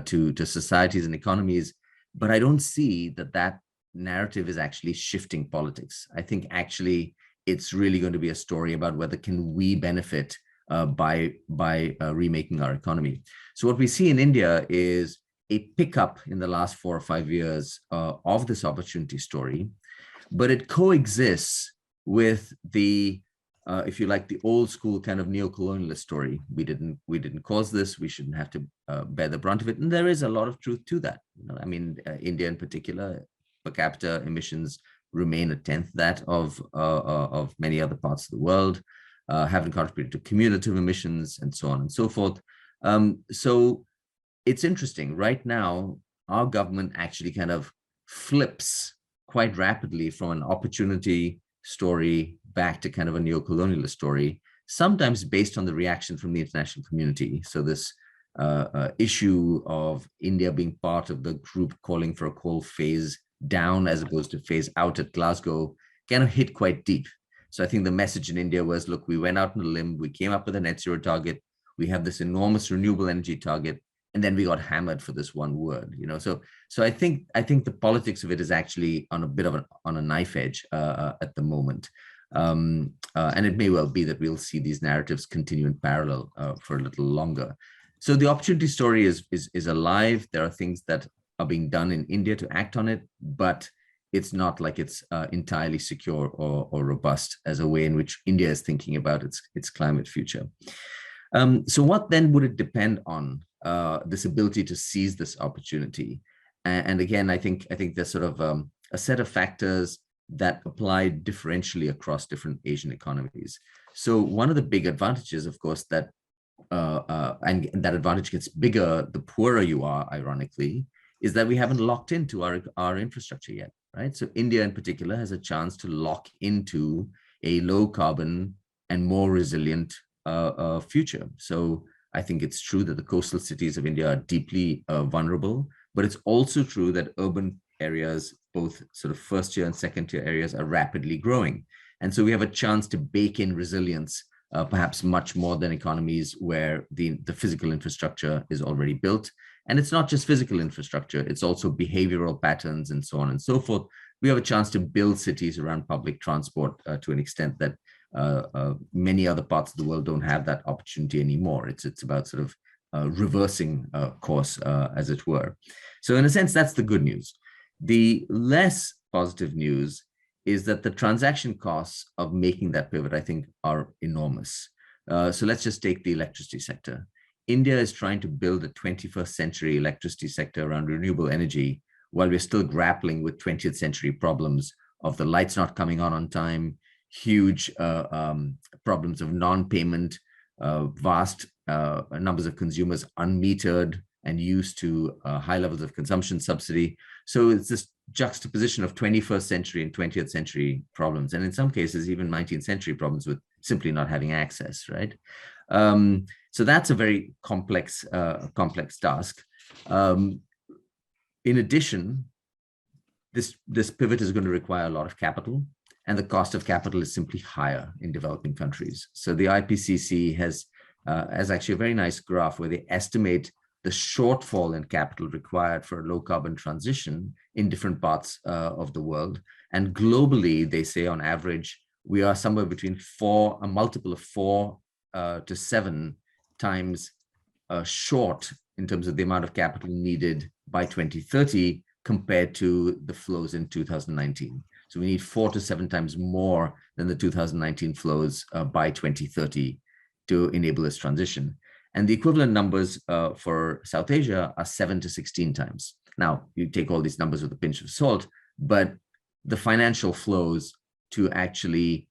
to societies and economies. But I don't see that narrative is actually shifting politics. I think actually it's really going to be a story about whether can we benefit by remaking our economy. So what we see in India is a pickup in the last 4 or 5 years of this opportunity story, but it coexists with the, if you like, the old school kind of neo-colonialist story. We didn't cause this. We shouldn't have to bear the brunt of it. And there is a lot of truth to that. I mean, India in particular, per capita emissions remain 1/10 that of many other parts of the world, haven't contributed to cumulative emissions and so on and so forth. So it's interesting. Right now, our government actually kind of flips quite rapidly from an opportunity story back to kind of a neo-colonialist story, sometimes based on the reaction from the international community. So this issue of India being part of the group calling for a coal phase down as opposed to phase out at Glasgow kind of hit quite deep. So I think the message in India was, look, we went out on a limb, we came up with a net zero target, we have this enormous renewable energy target, and then we got hammered for this one word, So I think the politics of it is actually on a bit of on a knife edge at the moment, and it may well be that we'll see these narratives continue in parallel for a little longer. So the opportunity story is alive. There are things that are being done in India to act on it, but it's not like it's entirely secure or robust as a way in which India is thinking about its climate future. So what then would it depend on? This ability to seize this opportunity. And again, I think there's sort of a set of factors that apply differentially across different Asian economies. So one of the big advantages, of course, that and that advantage gets bigger the poorer you are, ironically, is that we haven't locked into our infrastructure yet, right? So India in particular has a chance to lock into a low carbon and more resilient future. So I think it's true that the coastal cities of India are deeply vulnerable, but it's also true that urban areas, both sort of first tier and second tier areas, are rapidly growing. And so we have a chance to bake in resilience, perhaps much more than economies where the physical infrastructure is already built. And it's not just physical infrastructure, it's also behavioral patterns and so on and so forth. We have a chance to build cities around public transport to an extent that many other parts of the world don't have that opportunity anymore. It's about sort of reversing course, as it were. So in a sense, that's the good news. The less positive news is that the transaction costs of making that pivot, I think, are enormous. So let's just take the electricity sector. India is trying to build a 21st century electricity sector around renewable energy while we're still grappling with 20th century problems of the lights not coming on time, huge problems of non-payment, vast numbers of consumers unmetered and used to high levels of consumption subsidy. So it's this juxtaposition of 21st century and 20th century problems, and in some cases even 19th century problems with simply not having access, right? So that's a very complex task. In addition, this pivot is going to require a lot of capital, and the cost of capital is simply higher in developing countries. So the IPCC has actually a very nice graph where they estimate the shortfall in capital required for a low carbon transition in different parts of the world. And globally, they say on average, we are somewhere between a multiple of 4 to 7 times short in terms of the amount of capital needed by 2030 compared to the flows in 2019. So we need 4 to 7 times more than the 2019 flows by 2030 to enable this transition. And the equivalent numbers for South Asia are 7 to 16 times. Now, you take all these numbers with a pinch of salt, but the financial flows to actually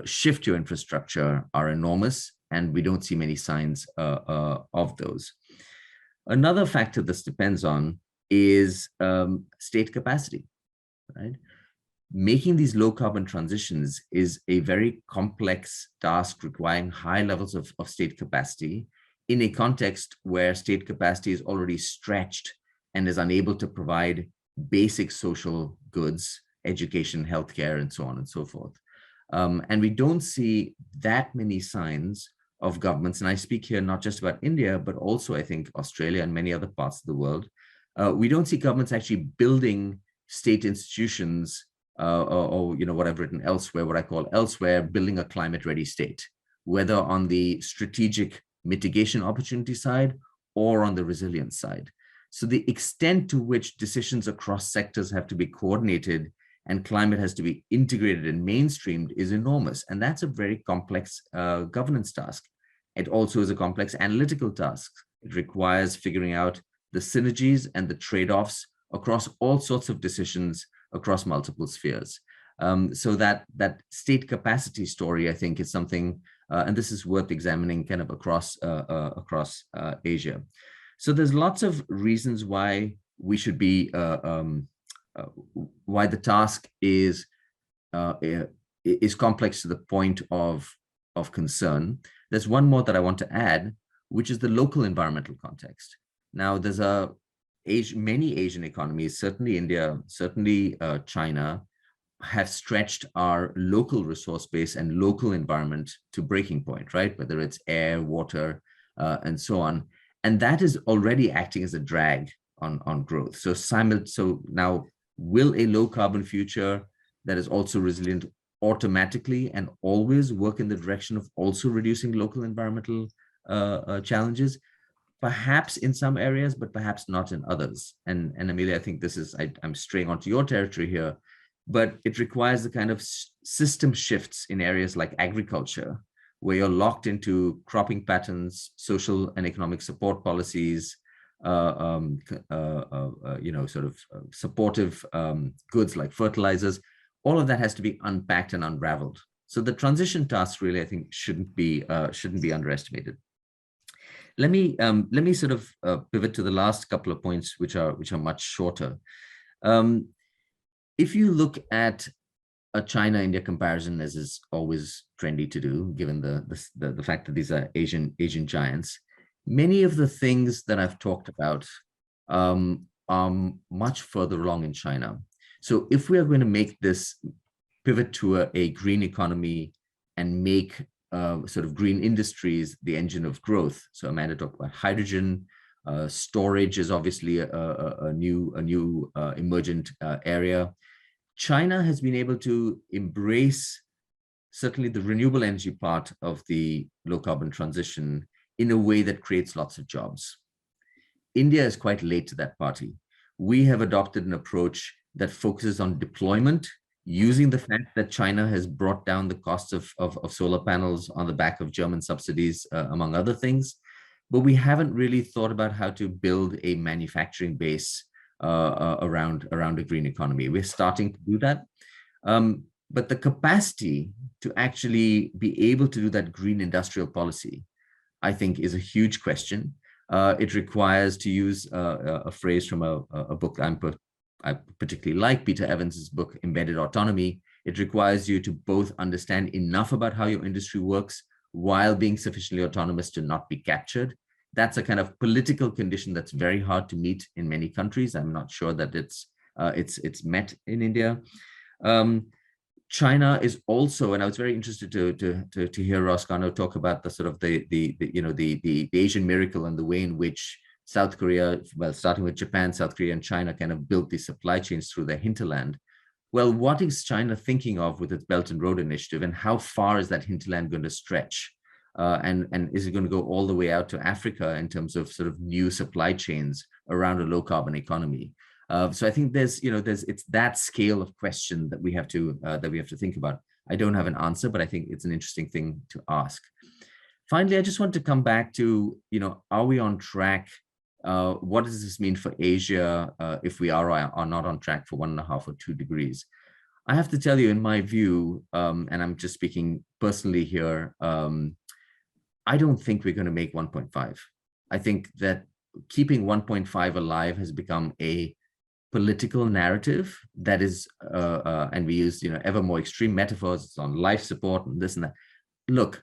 shift your infrastructure are enormous, and we don't see many signs of those. Another factor this depends on is state capacity, right? Making these low carbon transitions is a very complex task requiring high levels of state capacity in a context where state capacity is already stretched and is unable to provide basic social goods, education, healthcare, and so on and so forth. And we don't see that many signs of governments, and I speak here not just about India, but also I think Australia and many other parts of the world. We don't see governments actually building state institutions or what I've written elsewhere, what I call elsewhere, building a climate-ready state, whether on the strategic mitigation opportunity side or on the resilience side. So the extent to which decisions across sectors have to be coordinated and climate has to be integrated and mainstreamed is enormous. And that's a very complex governance task. It also is a complex analytical task. It requires figuring out the synergies and the trade-offs across all sorts of decisions across multiple spheres. So that state capacity story, I think, is something, and this is worth examining kind of across Asia. So there's lots of reasons why we should be, why the task is complex to the point of concern. There's one more that I want to add, which is the local environmental context. Now, there's many Asian economies, certainly India, certainly China, have stretched our local resource base and local environment to breaking point, right? Whether it's air, water, and so on. And that is already acting as a drag on growth. So now, will a low carbon future that is also resilient automatically and always work in the direction of also reducing local environmental challenges? Perhaps in some areas, but perhaps not in others. And Amelia, I think this is, I'm straying onto your territory here, but it requires the kind of system shifts in areas like agriculture, where you're locked into cropping patterns, social and economic support policies, supportive goods like fertilizers. All of that has to be unpacked and unraveled. So the transition task really, I think, shouldn't be underestimated. Let me sort of pivot to the last couple of points, which are much shorter. If you look at a China-India comparison, as is always trendy to do, given the fact that these are Asian giants, many of the things that I've talked about are much further along in China. So if we are going to make this pivot to a green economy and make sort of green industries the engine of growth, so Amanda talked about hydrogen, Storage is obviously a new emergent area. China has been able to embrace certainly the renewable energy part of the low carbon transition in a way that creates lots of jobs. India is quite late to that party. We have adopted an approach that focuses on deployment, using the fact that China has brought down the cost of solar panels on the back of German subsidies, among other things. But we haven't really thought about how to build a manufacturing base around a green economy. We're starting to do that. But the capacity to actually be able to do that green industrial policy, I think, is a huge question. It requires, to use a phrase from a book I particularly like, Peter Evans's book, Embedded Autonomy. It requires you to both understand enough about how your industry works while being sufficiently autonomous to not be captured. That's a kind of political condition that's very hard to meet in many countries. I'm not sure that it's met in India. China is also, and I was very interested to hear Ross Garnaut talk about the sort of the Asian miracle and the way in which South Korea, well, starting with Japan, South Korea, and China kind of built these supply chains through their hinterland. Well, what is China thinking of with its Belt and Road Initiative, and how far is that hinterland going to stretch? And is it going to go all the way out to Africa in terms of sort of new supply chains around a low carbon economy? So I think it's that scale of question that we have to think about. I don't have an answer, but I think it's an interesting thing to ask. Finally, I just want to come back to, are we on track? What does this mean for Asia if we are not on track for 1.5 or 2 degrees? I have to tell you, in my view, and I'm just speaking personally here, I don't think we're going to make 1.5. I think that keeping 1.5 alive has become a political narrative that is, and we use ever more extreme metaphors on life support and this and that. Look,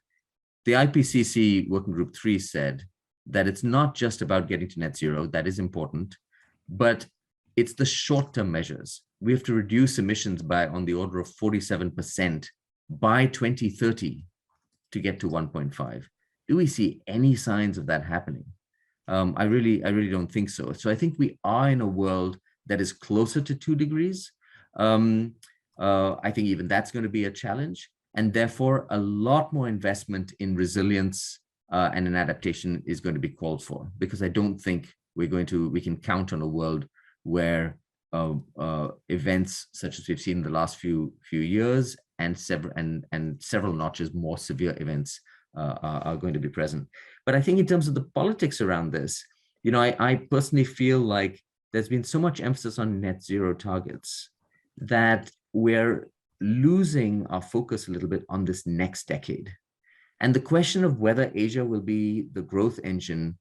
the IPCC Working Group 3 said that it's not just about getting to net zero, that is important, but it's the short-term measures. We have to reduce emissions by on the order of 47% by 2030 to get to 1.5. Do we see any signs of that happening? I really don't think so. So I think we are in a world that is closer to 2 degrees. I think even that's going to be a challenge. And therefore, a lot more investment in resilience and in adaptation is going to be called for, because I don't think we can count on a world where events such as we've seen in the last few years and several notches more severe events are going to be present. But I think in terms of the politics around this, I personally feel like there's been so much emphasis on net zero targets that we're losing our focus a little bit on this next decade. And the question of whether Asia will be the growth engine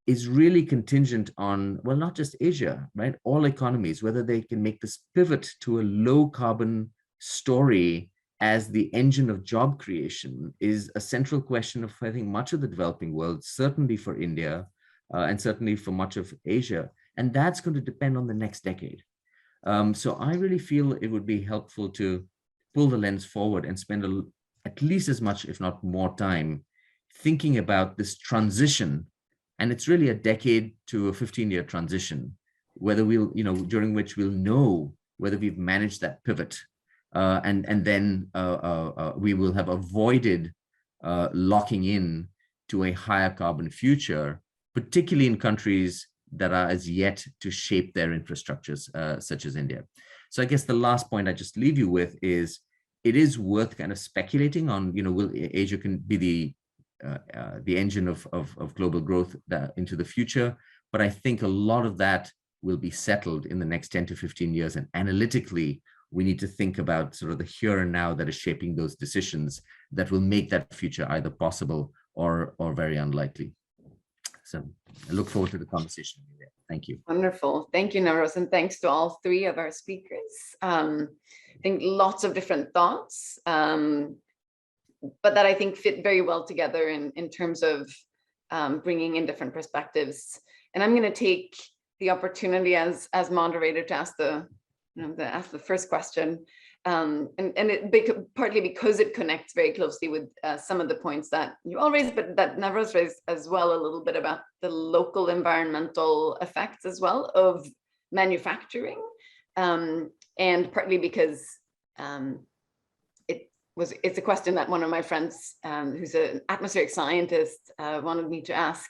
is really contingent on, well, not just Asia, right? All economies, whether they can make this pivot to a low carbon story as the engine of job creation is a central question of, I think, much of the developing world, certainly for India, and certainly for much of Asia. And that's going to depend on the next decade. So I really feel it would be helpful to pull the lens forward and spend at least as much, if not more time, thinking about this transition. And it's really a decade to a 15-year transition, whether we'll, during which we'll know whether we've managed that pivot. And then we will have avoided locking in to a higher carbon future, particularly in countries that are as yet to shape their infrastructures, such as India. So I guess the last point I just leave you with is, it is worth kind of speculating on, will Asia can be the engine of global growth into the future. But I think a lot of that will be settled in the next 10 to 15 years. And analytically, we need to think about sort of the here and now that is shaping those decisions that will make that future either possible or very unlikely. So I look forward to the conversation. Thank you. Wonderful. Thank you, Navroz, and thanks to all 3 of our speakers. I think lots of different thoughts, but that I think fit very well together in terms of bringing in different perspectives. And I'm going to take the opportunity as moderator to ask the first question. Partly because it connects very closely with some of the points that you all raised, but that Navros raised as well, a little bit about the local environmental effects as well of manufacturing, and partly because it's a question that one of my friends, who's an atmospheric scientist, wanted me to ask.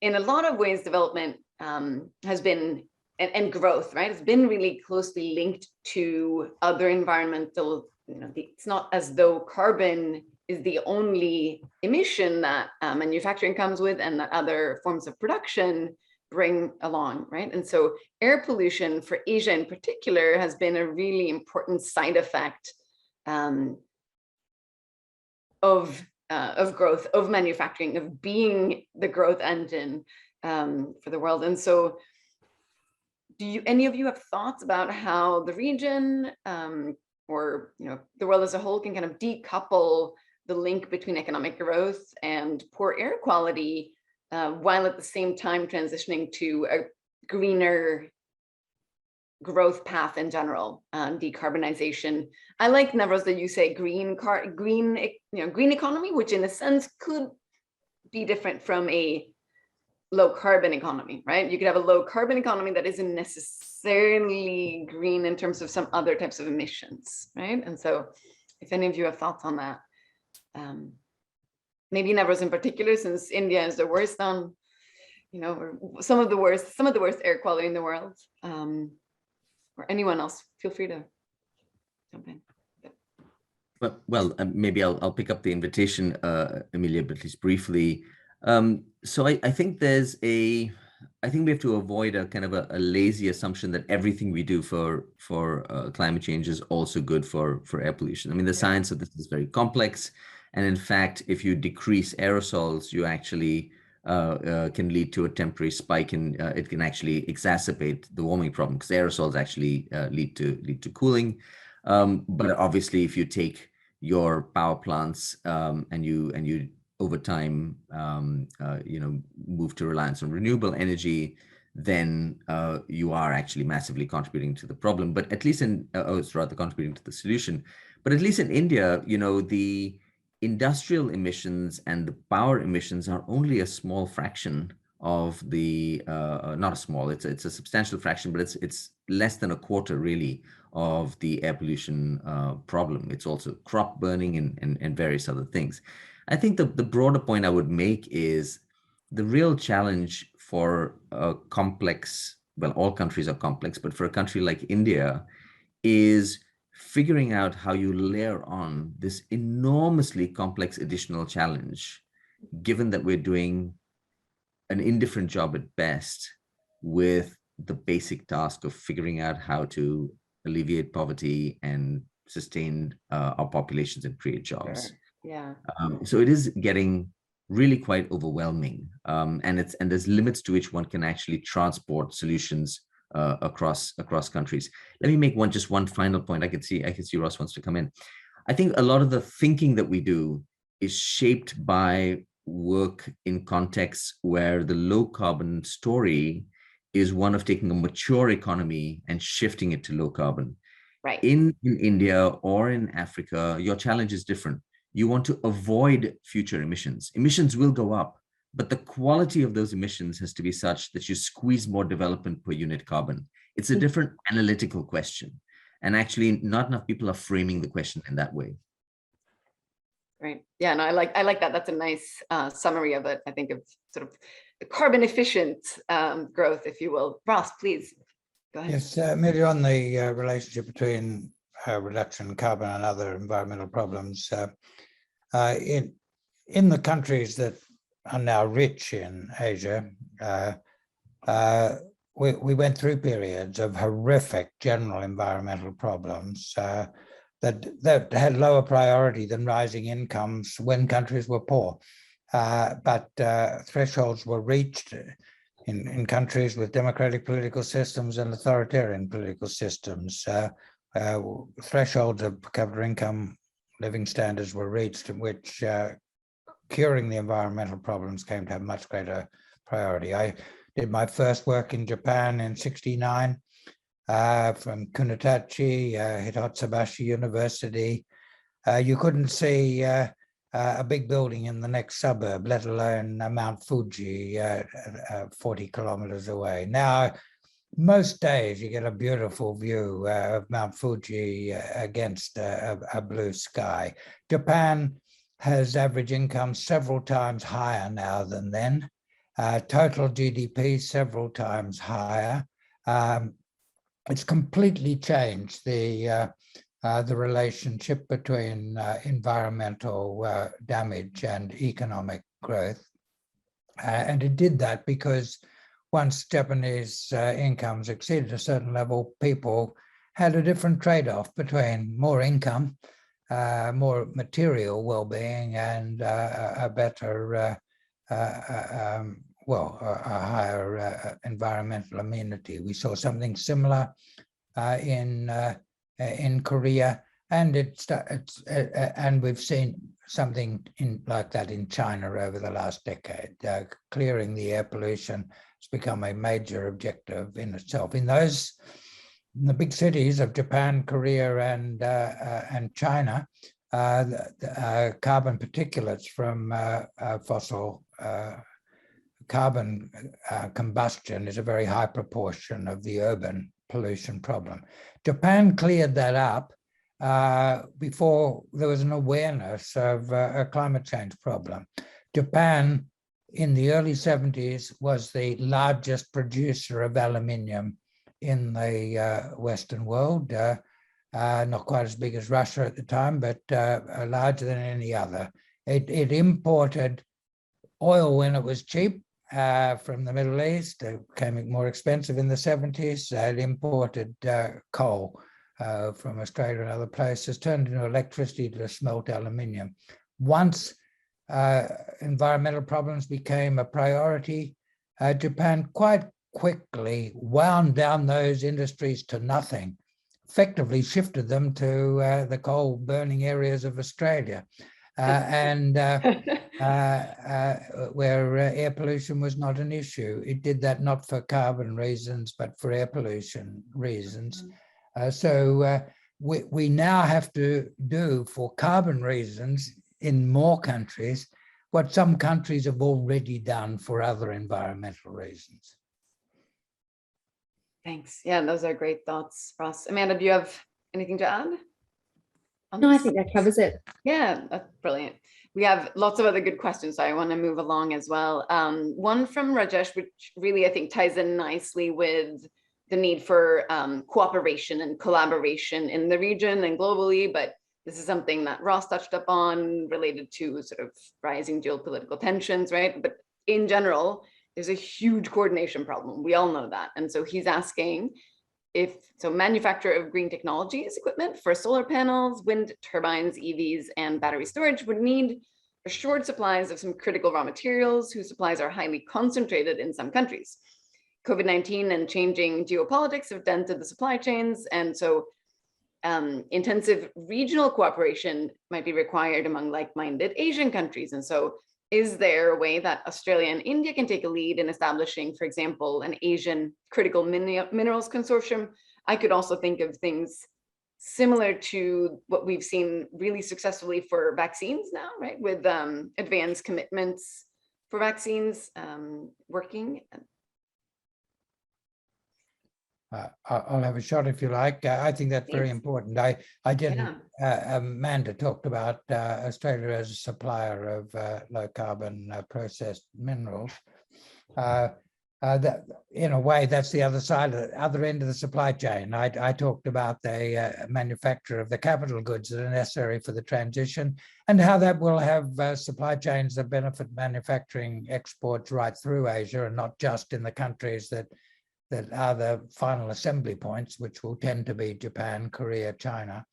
In a lot of ways, development has been, and growth, right? It's been really closely linked to other environmental, it's not as though carbon is the only emission that manufacturing comes with and that other forms of production bring along, right? And so air pollution for Asia in particular has been a really important side effect of growth, of manufacturing, of being the growth engine for the world. And so do any of you have thoughts about how the region or the world as a whole can kind of decouple the link between economic growth and poor air quality, while at the same time transitioning to a greener growth path in general, decarbonization? I like, Navros, that you say green economy, which in a sense could be different from a low carbon economy, right? You could have a low carbon economy that isn't necessarily green in terms of some other types of emissions, right? And so if any of you have thoughts on that, maybe Navros in particular, since India is the worst on, some of the worst air quality in the world, or anyone else, feel free to jump in. Well, maybe I'll pick up the invitation, Emilia, but at least briefly. So I think I think we have to avoid a kind of a lazy assumption that everything we do for climate change is also good for air pollution. I mean, the science of this is very complex, and in fact, if you decrease aerosols, you actually can lead to a temporary spike, and it can actually exacerbate the warming problem, because aerosols actually lead to cooling. But obviously, if you take your power plants and you over time, move to reliance on renewable energy, then you are actually massively contributing to the problem. But at least it's rather contributing to the solution. But at least in India, the industrial emissions and the power emissions are only a small fraction of the, not a small, it's a substantial fraction, but it's less than a quarter really of the air pollution problem. It's also crop burning and various other things. I think the broader point I would make is the real challenge for a complex, well, all countries are complex, but for a country like India is figuring out how you layer on this enormously complex additional challenge, given that we're doing an indifferent job at best with the basic task of figuring out how to alleviate poverty and sustain our populations and create jobs. Sure. Yeah. So it is getting really quite overwhelming, and there's limits to which one can actually transport solutions across countries. Let me make just one final point. I can see Ross wants to come in. I think a lot of the thinking that we do is shaped by work in contexts where the low carbon story is one of taking a mature economy and shifting it to low carbon. Right. In India or in Africa, your challenge is different. You want to avoid future emissions. Emissions will go up, but the quality of those emissions has to be such that you squeeze more development per unit carbon. It's a different analytical question. And actually, not enough people are framing the question in that way. Right. Yeah, no, I like that. That's a nice summary of it, I think, of sort of the carbon efficient growth, if you will. Ross, please go ahead. Yes, maybe on the relationship between reduction in carbon and other environmental problems. In the countries that are now rich in Asia, we went through periods of horrific general environmental problems that had lower priority than rising incomes when countries were poor. But thresholds were reached in countries with democratic political systems and authoritarian political systems. Thresholds of per capita income living standards were reached, in which curing the environmental problems came to have much greater priority. I did my first work in Japan in '69, from Kunitachi, Hitotsubashi University. You couldn't see a big building in the next suburb, let alone Mount Fuji, 40 kilometers away. Now, most days you get a beautiful view of Mount Fuji against a blue sky. Japan has average income several times higher now than then. Total GDP several times higher. It's completely changed the relationship between environmental damage and economic growth. And it did that because once Japanese incomes exceeded a certain level, people had a different trade-off between more income, more material well-being, and a better, a higher environmental amenity. We saw something similar in Korea, and and we've seen something like that in China over the last decade. Clearing the air pollution has become a major objective in itself. In the big cities of Japan, Korea, and China, carbon particulates from fossil carbon combustion is a very high proportion of the urban pollution problem. Japan cleared that up before there was an awareness of a climate change problem. Japan in the early 70s was the largest producer of aluminium in the Western world, not quite as big as Russia at the time, but larger than any other. It imported oil when it was cheap from the Middle East. It became more expensive in the 70s. It imported coal from Australia and other places, turned into electricity to smelt aluminium. Once environmental problems became a priority, Japan quite quickly wound down those industries to nothing, effectively shifted them to the coal burning areas of Australia, where air pollution was not an issue. It did that not for carbon reasons, but for air pollution reasons. So we now have to do, for carbon reasons, in more countries, what some countries have already done for other environmental reasons. Thanks. Yeah, those are great thoughts, Ross. Amanda, do you have anything to add? No, I think that covers it. Yeah, that's brilliant. We have lots of other good questions, so I want to move along as well. One from Rajesh, which really I think ties in nicely with the need for cooperation and collaboration in the region and globally, but this is something that Ross touched upon related to sort of rising geopolitical tensions, right? But in general, there's a huge coordination problem. We all know that. And so he's asking if, so manufacture of green technologies equipment for solar panels, wind turbines, EVs, and battery storage would need assured supplies of some critical raw materials whose supplies are highly concentrated in some countries. COVID-19 and changing geopolitics have dented the supply chains. And so intensive regional cooperation might be required among like-minded Asian countries. And so is there a way that Australia and India can take a lead in establishing, for example, an Asian critical minerals consortium? I could also think of things similar to what we've seen really successfully for vaccines now, right? With advanced commitments for vaccines working. I'll have a shot if you like. I think that's very important. I didn't. Amanda talked about Australia as a supplier of low carbon processed minerals. That, in a way, that's the other side, of the other end of the supply chain. I talked about the manufacture of the capital goods that are necessary for the transition, and how that will have supply chains that benefit manufacturing exports right through Asia, and not just in the countries that are the final assembly points, which will tend to be Japan, Korea, China,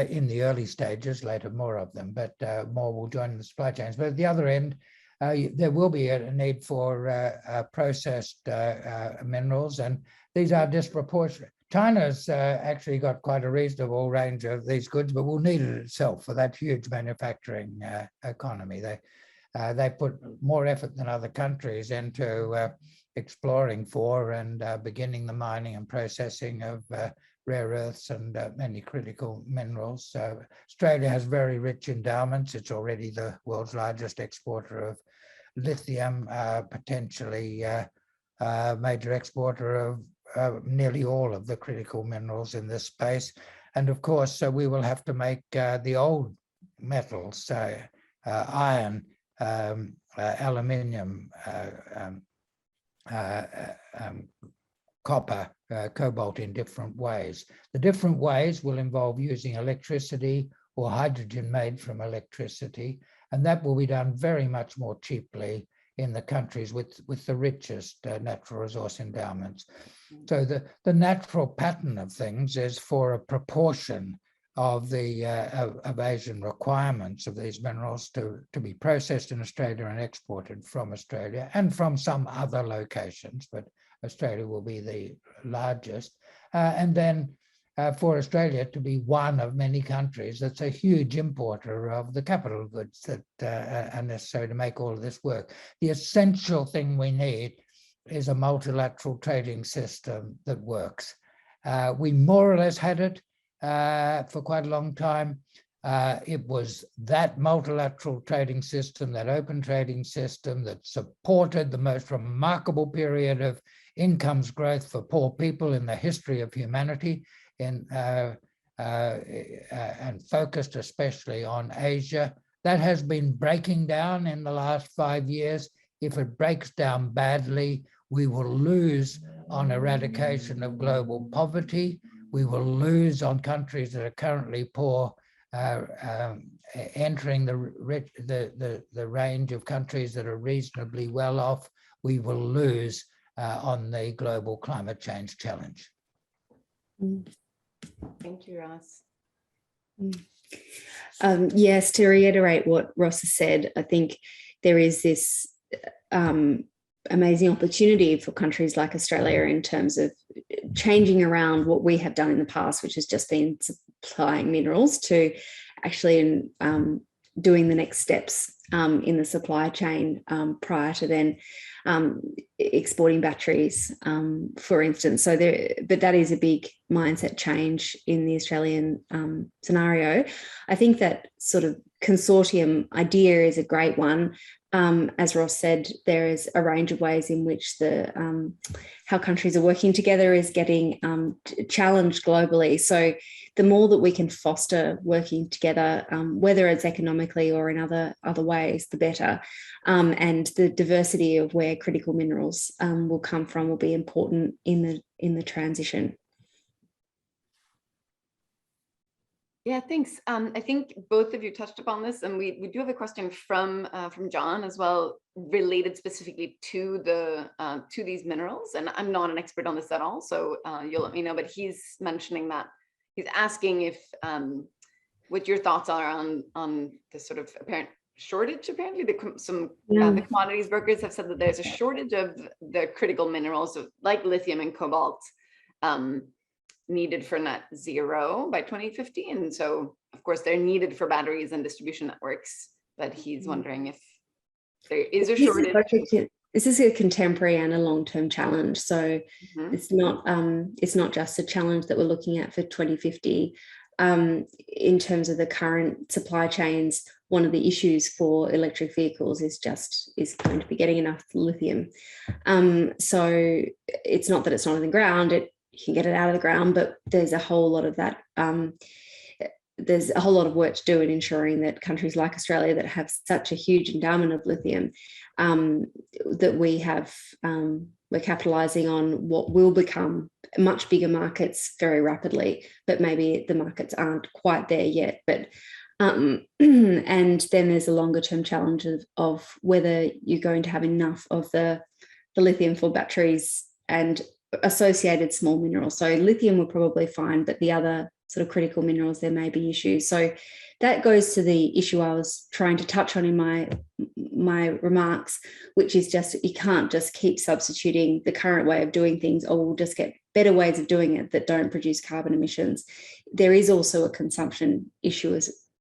in the early stages, later more of them, but more will join the supply chains. But at the other end, there will be a need for processed minerals, and these are disproportionate. China's actually got quite a reasonable range of these goods, but will need it itself for that huge manufacturing economy. They put more effort than other countries into exploring for and beginning the mining and processing of rare earths and many critical minerals. So Australia has very rich endowments. It's already the world's largest exporter of lithium, potentially major exporter of nearly all of the critical minerals in this space. And of course, so we will have to make the old metals, iron, aluminium, copper, cobalt in different ways. The different ways will involve using electricity or hydrogen made from electricity, and that will be done very much more cheaply in the countries with the richest natural resource endowments. So the natural pattern of things is for a proportion of the of Asian requirements of these minerals to be processed in Australia and exported from Australia and from some other locations, but Australia will be the largest. And then for Australia to be one of many countries that's a huge importer of the capital goods that are necessary to make all of this work. The essential thing we need is a multilateral trading system that works. We more or less had it for quite a long time. It was that multilateral trading system, that open trading system that supported the most remarkable period of incomes growth for poor people in the history of humanity, and focused especially on Asia. That has been breaking down in the last 5 years. If it breaks down badly, we will lose on eradication of global poverty. We will lose on countries that are currently poor, entering the range of countries that are reasonably well off. We will lose on the global climate change challenge. Thank you, Ross. Yes, to reiterate what Ross has said, I think there is this amazing opportunity for countries like Australia in terms of changing around what we have done in the past, which has just been supplying minerals, to actually doing the next steps in the supply chain prior to then exporting batteries, for instance. So but that is a big mindset change in the Australian scenario. I think that sort of consortium idea is a great one. As Ross said, there is a range of ways in which how countries are working together is getting challenged globally. So the more that we can foster working together, whether it's economically or in other ways, the better. And the diversity of where critical minerals will come from will be important in the transition. Yeah, thanks. I think both of you touched upon this, and we do have a question from John as well, related specifically to these minerals. And I'm not an expert on this at all, so you'll let me know. But he's mentioning that he's asking if what your thoughts are on the sort of apparent shortage. Apparently, the commodities brokers have said that there's a shortage of the critical minerals like lithium and cobalt. Needed for net zero by 2050. And so, of course, they're needed for batteries and distribution networks. But he's wondering if there is a shortage. This is a contemporary and a long-term challenge. So it's not just a challenge that we're looking at for 2050. In terms of the current supply chains, one of the issues for electric vehicles is going to be getting enough lithium. So it's not that it's not on the ground. You can get it out of the ground, but there's a whole lot of that. There's a whole lot of work to do in ensuring that countries like Australia that have such a huge endowment of lithium, that we're capitalising on what will become much bigger markets very rapidly, but maybe the markets aren't quite there yet. But and then there's a longer term challenge of whether you're going to have enough of the lithium for batteries and associated small minerals. So lithium we're probably fine, but the other sort of critical minerals, there may be issues. So that goes to the issue I was trying to touch on in my remarks, which is just you can't just keep substituting the current way of doing things, or we'll just get better ways of doing it that don't produce carbon emissions. There is also a consumption issue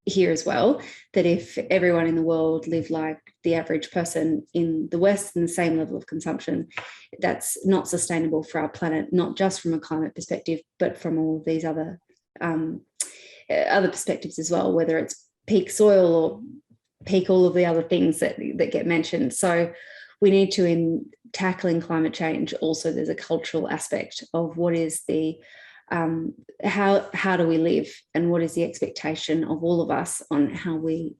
here as well, that if everyone in the world lived like the average person in the West and the same level of consumption, that's not sustainable for our planet, not just from a climate perspective, but from all of these other perspectives as well, whether it's peak soil or peak all of the other things that get mentioned. So we need to, in tackling climate change, also there's a cultural aspect of what is the how do we live, and what is the expectation of all of us on how we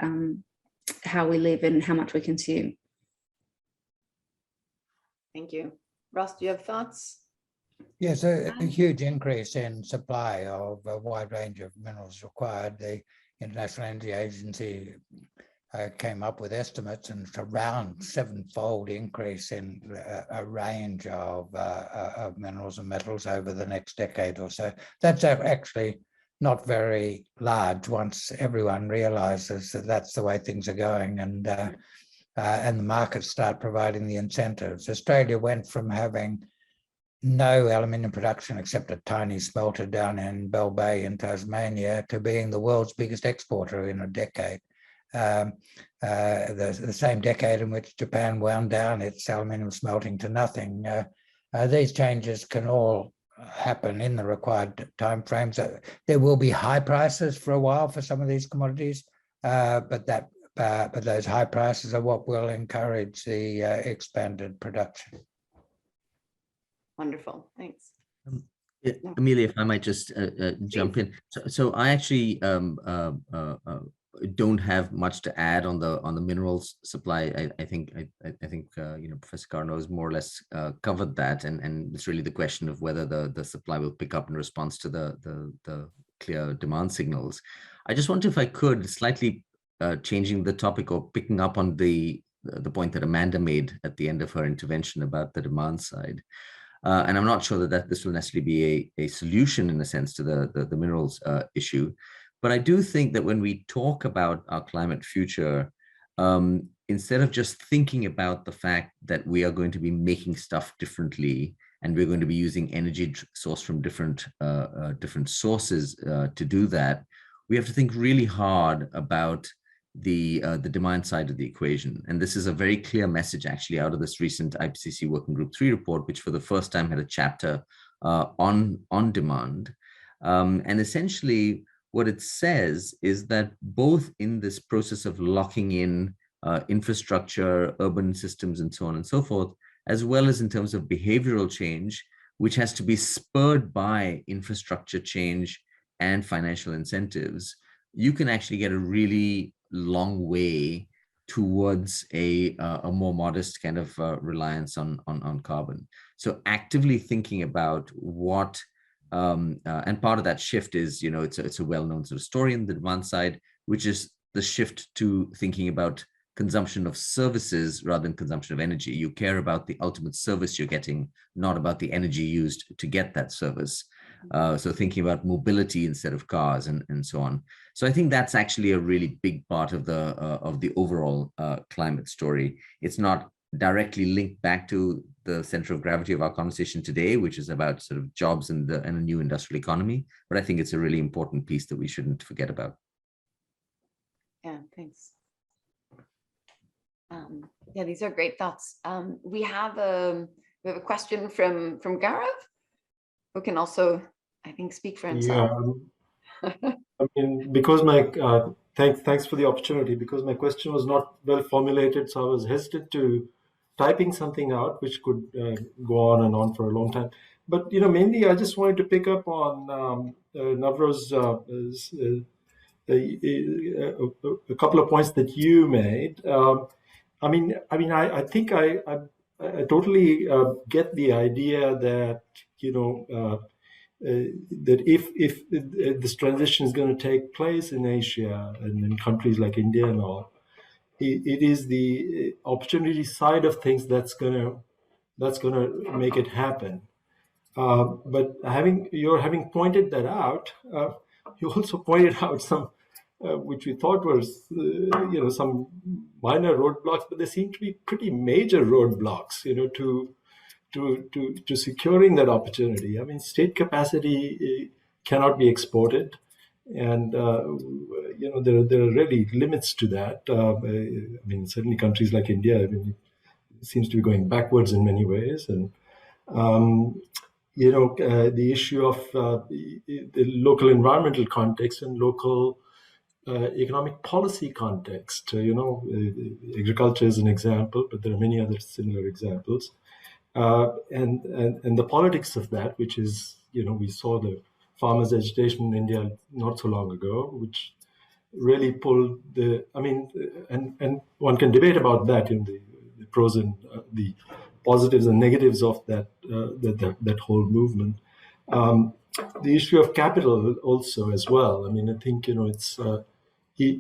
live and how much we consume. Thank you. Ross, do you have thoughts? Yes, a huge increase in supply of a wide range of minerals required. The International Energy Agency came up with estimates, and it's around 7-fold increase in a range of minerals and metals over the next decade or so. That's actually not very large once everyone realizes that that's the way things are going, and the markets start providing the incentives. Australia went from having no aluminium production except a tiny smelter down in Bell Bay in Tasmania to being the world's biggest exporter in a decade. The same decade in which Japan wound down its aluminium smelting to nothing. These changes can all happen in the required timeframes. There will be high prices for a while for some of these commodities, but those high prices are what will encourage the expanded production. Wonderful, thanks. Amelia, if I might just jump in. So I actually don't have much to add on the minerals supply. I think Professor Carnot has more or less covered that, and it's really the question of whether the supply will pick up in response to the clear demand signals. I just wonder if I could, slightly changing the topic or picking up on the point that Amanda made at the end of her intervention about the demand side. And I'm not sure that this will necessarily be a solution in a sense to the minerals issue. But I do think that when we talk about our climate future, instead of just thinking about the fact that we are going to be making stuff differently and we're going to be using energy sourced from different sources to do that, we have to think really hard about the demand side of the equation. And this is a very clear message actually out of this recent IPCC Working Group 3 report, which for the first time had a chapter on demand. And essentially what it says is that both in this process of locking in infrastructure, urban systems, and so on and so forth, as well as in terms of behavioral change, which has to be spurred by infrastructure change and financial incentives, you can actually get a really long way towards a more modest kind of reliance on carbon. So actively thinking about what, and part of that shift is, it's a well-known sort of story in the demand side, which is the shift to thinking about consumption of services rather than consumption of energy. You care about the ultimate service you're getting, not about the energy used to get that service. So thinking about mobility instead of cars and so on. So I think that's actually a really big part of the overall climate story. It's not directly linked back to the center of gravity of our conversation today, which is about sort of jobs and a new industrial economy. But I think it's a really important piece that we shouldn't forget about. Yeah, thanks. Yeah, these are great thoughts. We have a question from Gaurav, who can also, I think, speak for himself. Yeah, I mean, because thanks for the opportunity, because my question was not well formulated, so I was hesitant to typing something out, which could go on and on for a long time. But mainly, I just wanted to pick up on Navro's a couple of points that you made. I think I totally get the idea that that if this transition is going to take place in Asia and in countries like India and all, it is the opportunity side of things that's gonna make it happen. But having pointed that out, you also pointed out some which we thought was some minor roadblocks, but they seem to be pretty major roadblocks to securing that opportunity. I mean, state capacity cannot be exported. And there are really limits to that. I mean, certainly countries like India, I mean, it seems to be going backwards in many ways. And the issue of the local environmental context and local economic policy context. Agriculture is an example, but there are many other similar examples. And the politics of that, which is, we saw the farmers' agitation in India not so long ago, which really pulled and one can debate about that in the pros and the positives and negatives of that whole movement. The issue of capital also as well. I mean, I think, it's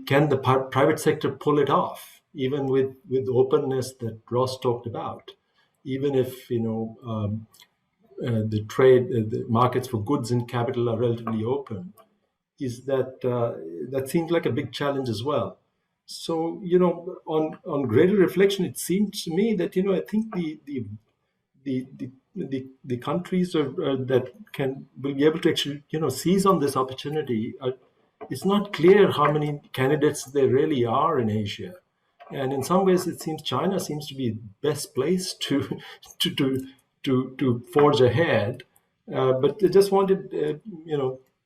can the private sector pull it off, even with the openness that Ross talked about, even if, the trade, the markets for goods and capital are relatively open, is that seems like a big challenge as well. So, on greater reflection, it seems to me that, I think the countries that will be able to actually, seize on this opportunity. It's not clear how many candidates there really are in Asia. And in some ways, it seems China seems to be the best place to forge ahead. But I just wanted,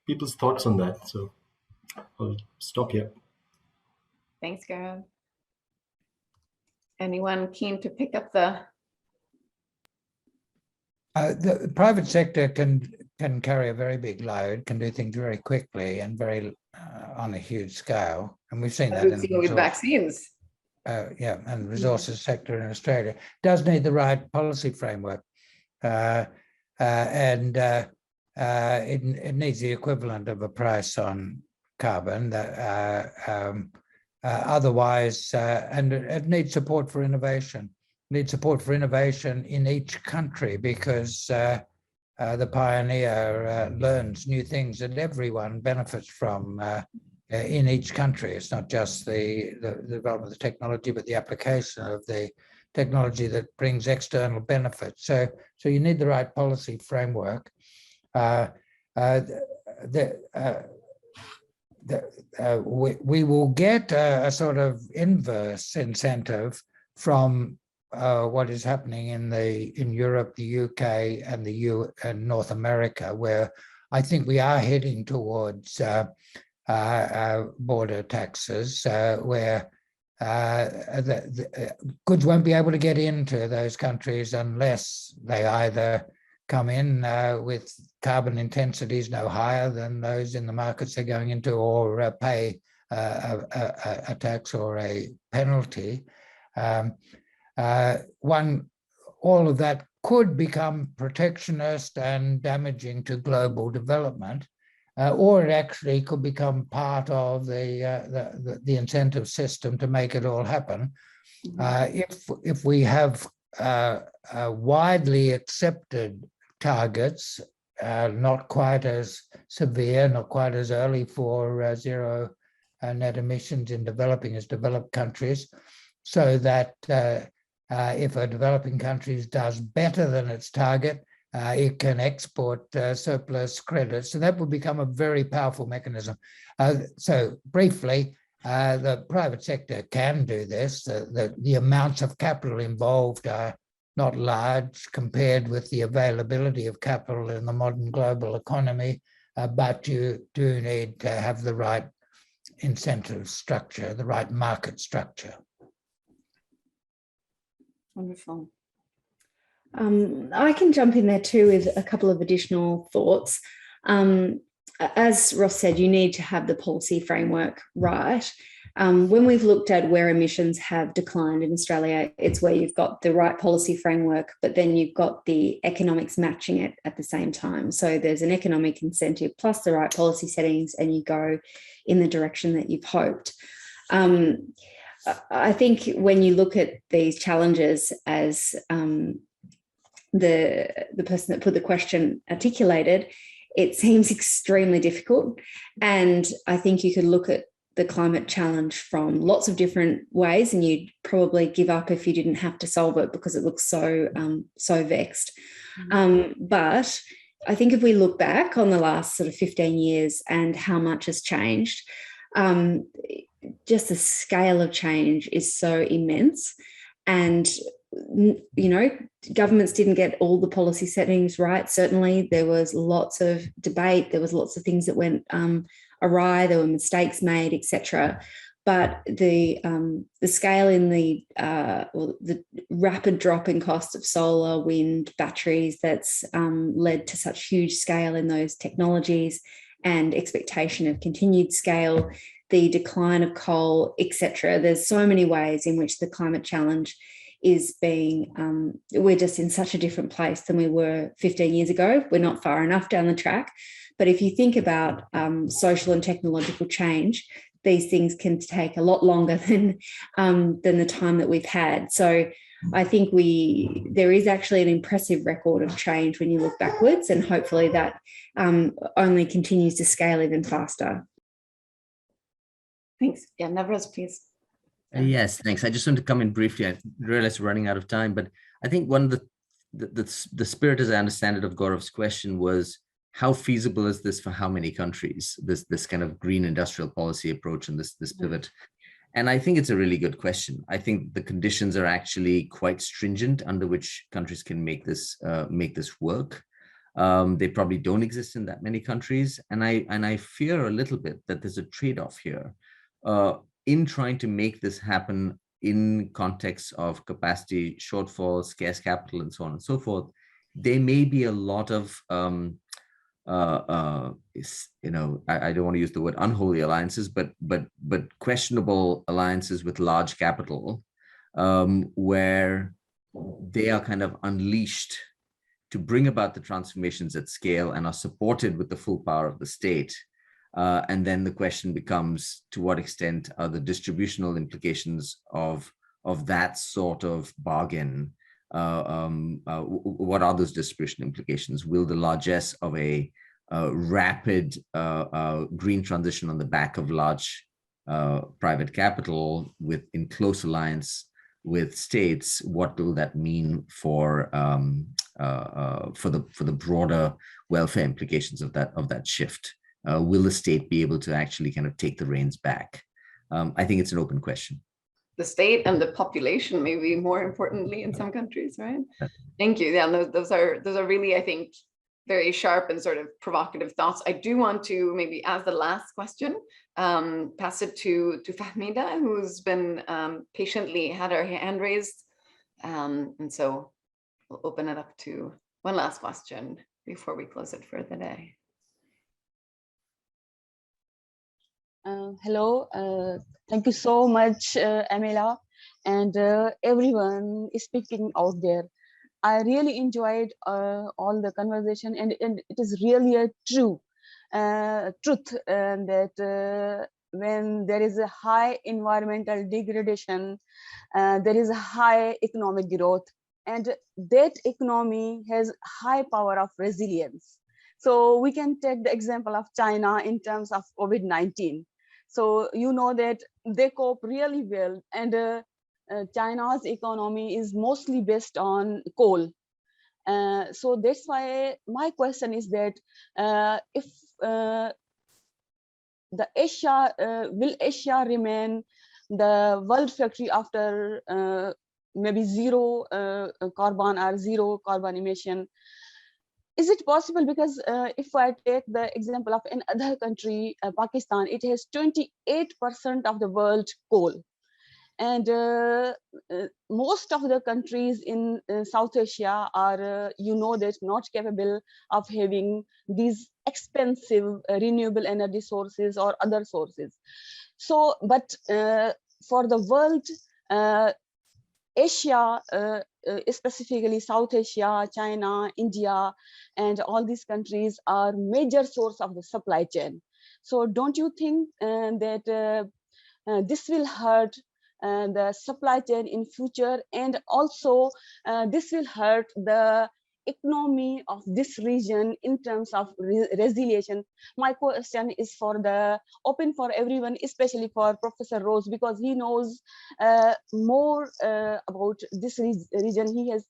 people's thoughts on that. So I'll stop here. Thanks, Gaurav. Anyone keen to pick up the... The private sector can carry a very big load, can do things very quickly and very on a huge scale, and we've seen that with vaccines. And resources sector in Australia does need the right policy framework, and it needs the equivalent of a price on carbon. Otherwise, and it needs support for innovation. Need support for innovation in each country, because the pioneer learns new things and everyone benefits from in each country. It's not just the development of the technology, but the application of the technology that brings external benefits. So you need the right policy framework. We will get a sort of inverse incentive from what is happening in Europe, the UK, and and North America, where I think we are heading towards border taxes, where the goods won't be able to get into those countries unless they either come in with carbon intensities no higher than those in the markets they're going into, or pay a tax or a penalty. All of that could become protectionist and damaging to global development, or it actually could become part of the incentive system to make it all happen. If we have widely accepted targets, not quite as severe, not quite as early for zero net emissions in developing as developed countries, so that if a developing country does better than its target, it can export surplus credits. So that will become a very powerful mechanism. So briefly, the private sector can do this. The amounts of capital involved are not large compared with the availability of capital in the modern global economy, but you do need to have the right incentive structure, the right market structure. Wonderful. I can jump in there too with a couple of additional thoughts. As Ross said, you need to have the policy framework right. When we've looked at where emissions have declined in Australia, it's where you've got the right policy framework, but then you've got the economics matching it at the same time. So there's an economic incentive plus the right policy settings, and you go in the direction that you've hoped. I think when you look at these challenges, as the person that put the question articulated, it seems extremely difficult. And I think you could look at the climate challenge from lots of different ways, and you'd probably give up if you didn't have to solve it because it looks so vexed. But I think if we look back on the last sort of 15 years and how much has changed, just the scale of change is so immense. And, you know, governments didn't get all the policy settings right. Certainly, there was lots of debate. There was lots of things that went awry. There were mistakes made, etc. But the scale in the rapid drop in cost of solar, wind, batteries that's led to such huge scale in those technologies and expectation of continued scale, the decline of coal, etc. There's so many ways in which the climate challenge is being, we're just in such a different place than we were 15 years ago. We're not far enough down the track. But if you think about social and technological change, these things can take a lot longer than the time that we've had. So I think there is actually an impressive record of change when you look backwards, and hopefully that only continues to scale even faster. Thanks. Yeah, Navraz, please. Yes, thanks. I just want to come in briefly. I realize we're running out of time, but I think one of the spirit, as I understand it, of Gaurav's question was, how feasible is this for how many countries, this kind of green industrial policy approach and this pivot? And I think it's a really good question. I think the conditions are actually quite stringent under which countries can make this work. They probably don't exist in that many countries. And I fear a little bit that there's a trade-off here in trying to make this happen in context of capacity shortfall, scarce capital, and so on and so forth. There may be a lot of I don't want to use the word unholy alliances, but questionable alliances with large capital, where they are kind of unleashed to bring about the transformations at scale and are supported with the full power of the state. And then the question becomes, to what extent are the distributional implications of that sort of bargain? What are those distribution implications? Will the largesse of a rapid green transition on the back of large private capital in close alliance with states, what will that mean for the broader welfare implications of that shift? Will the state be able to actually kind of take the reins back? I think it's an open question. The state and the population, maybe more importantly in some countries, right? Thank you. Yeah, those are really, I think, very sharp and sort of provocative thoughts. I do want to maybe, as the last question, pass it to Fahmida, who's been patiently had her hand raised. And so we'll open it up to one last question before we close it for the day. Hello, thank you so much, Amela, and everyone speaking out there. I really enjoyed all the conversation, and it is really a truth that when there is a high environmental degradation, there is a high economic growth, and that economy has high power of resilience. So we can take the example of China in terms of COVID-19. So you know that they cope really well, and China's economy is mostly based on coal. So that's why my question is that if will Asia remain the world factory after maybe zero carbon or zero carbon emission? Is it possible? Because if I take the example of another country, Pakistan, it has 28% of the world coal. And most of the countries in South Asia are, that not capable of having these expensive renewable energy sources or other sources. So, but for the world, Asia, specifically South Asia, China, India, and all these countries are major source of the supply chain. So don't you think that this will hurt the supply chain in future, and also this will hurt the economy of this region in terms of resilience. My question is open for everyone, especially for Professor Rose, because he knows more about this region. He has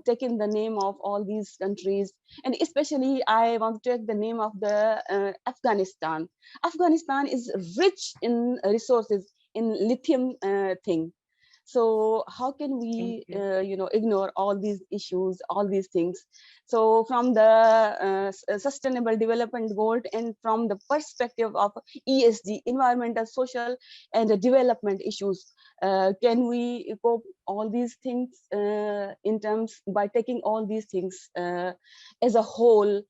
taken the name of all these countries, and especially I want to take the name of the Afghanistan. Afghanistan is rich in resources, in lithium thing. So how can we ignore all these issues, all these things? So from the sustainable development goal and from the perspective of ESG, environmental, social and development issues, can we cope all these things in terms by taking all these things as a whole?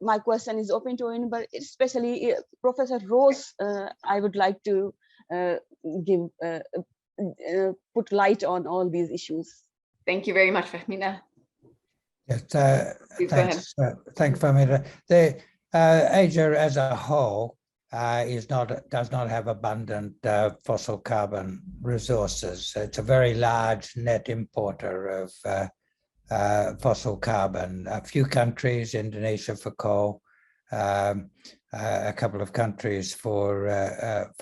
My question is open to anyone, but especially Professor Rose, I would like to give put light on all these issues. Thank you very much, Fahmida. Yes, Please go ahead. thanks, Fahmida. Asia as a whole does not have abundant fossil carbon resources. It's a very large net importer of fossil carbon. A few countries, Indonesia for coal, a couple of countries for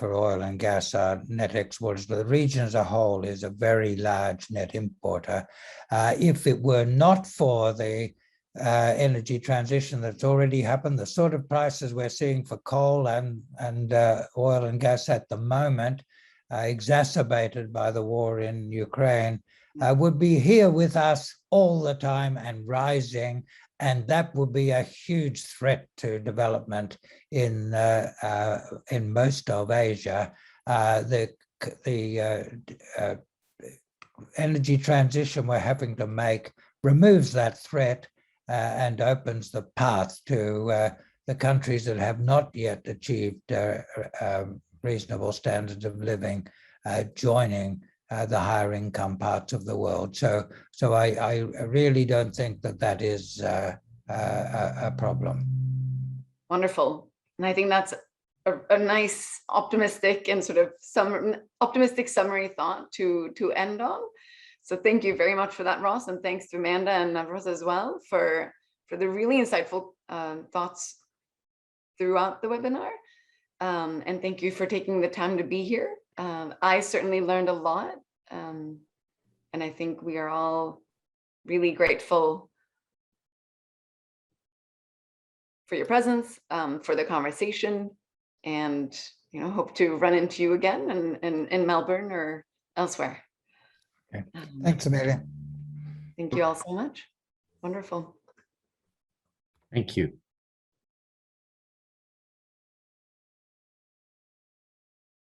oil and gas are net exporters, but the region as a whole is a very large net importer. If it were not for the energy transition that's already happened, the sort of prices we're seeing for coal and oil and gas at the moment, exacerbated by the war in Ukraine, would be here with us all the time and rising. And that would be a huge threat to development in most of Asia. The energy transition we're having to make removes that threat and opens the path to the countries that have not yet achieved reasonable standards of living joining the higher income parts of the world. So I really don't think that is a problem. Wonderful. And I think that's a nice optimistic and sort of optimistic summary thought to end on. So thank you very much for that, Ross, and thanks to Amanda and Navroz as well for the really insightful thoughts throughout the webinar. And thank you for taking the time to be here. I certainly learned a lot, and I think we are all really grateful for your presence, for the conversation, and hope to run into you again in Melbourne or elsewhere. Okay. Thanks, Amelia. Thank you all so much. Wonderful. Thank you.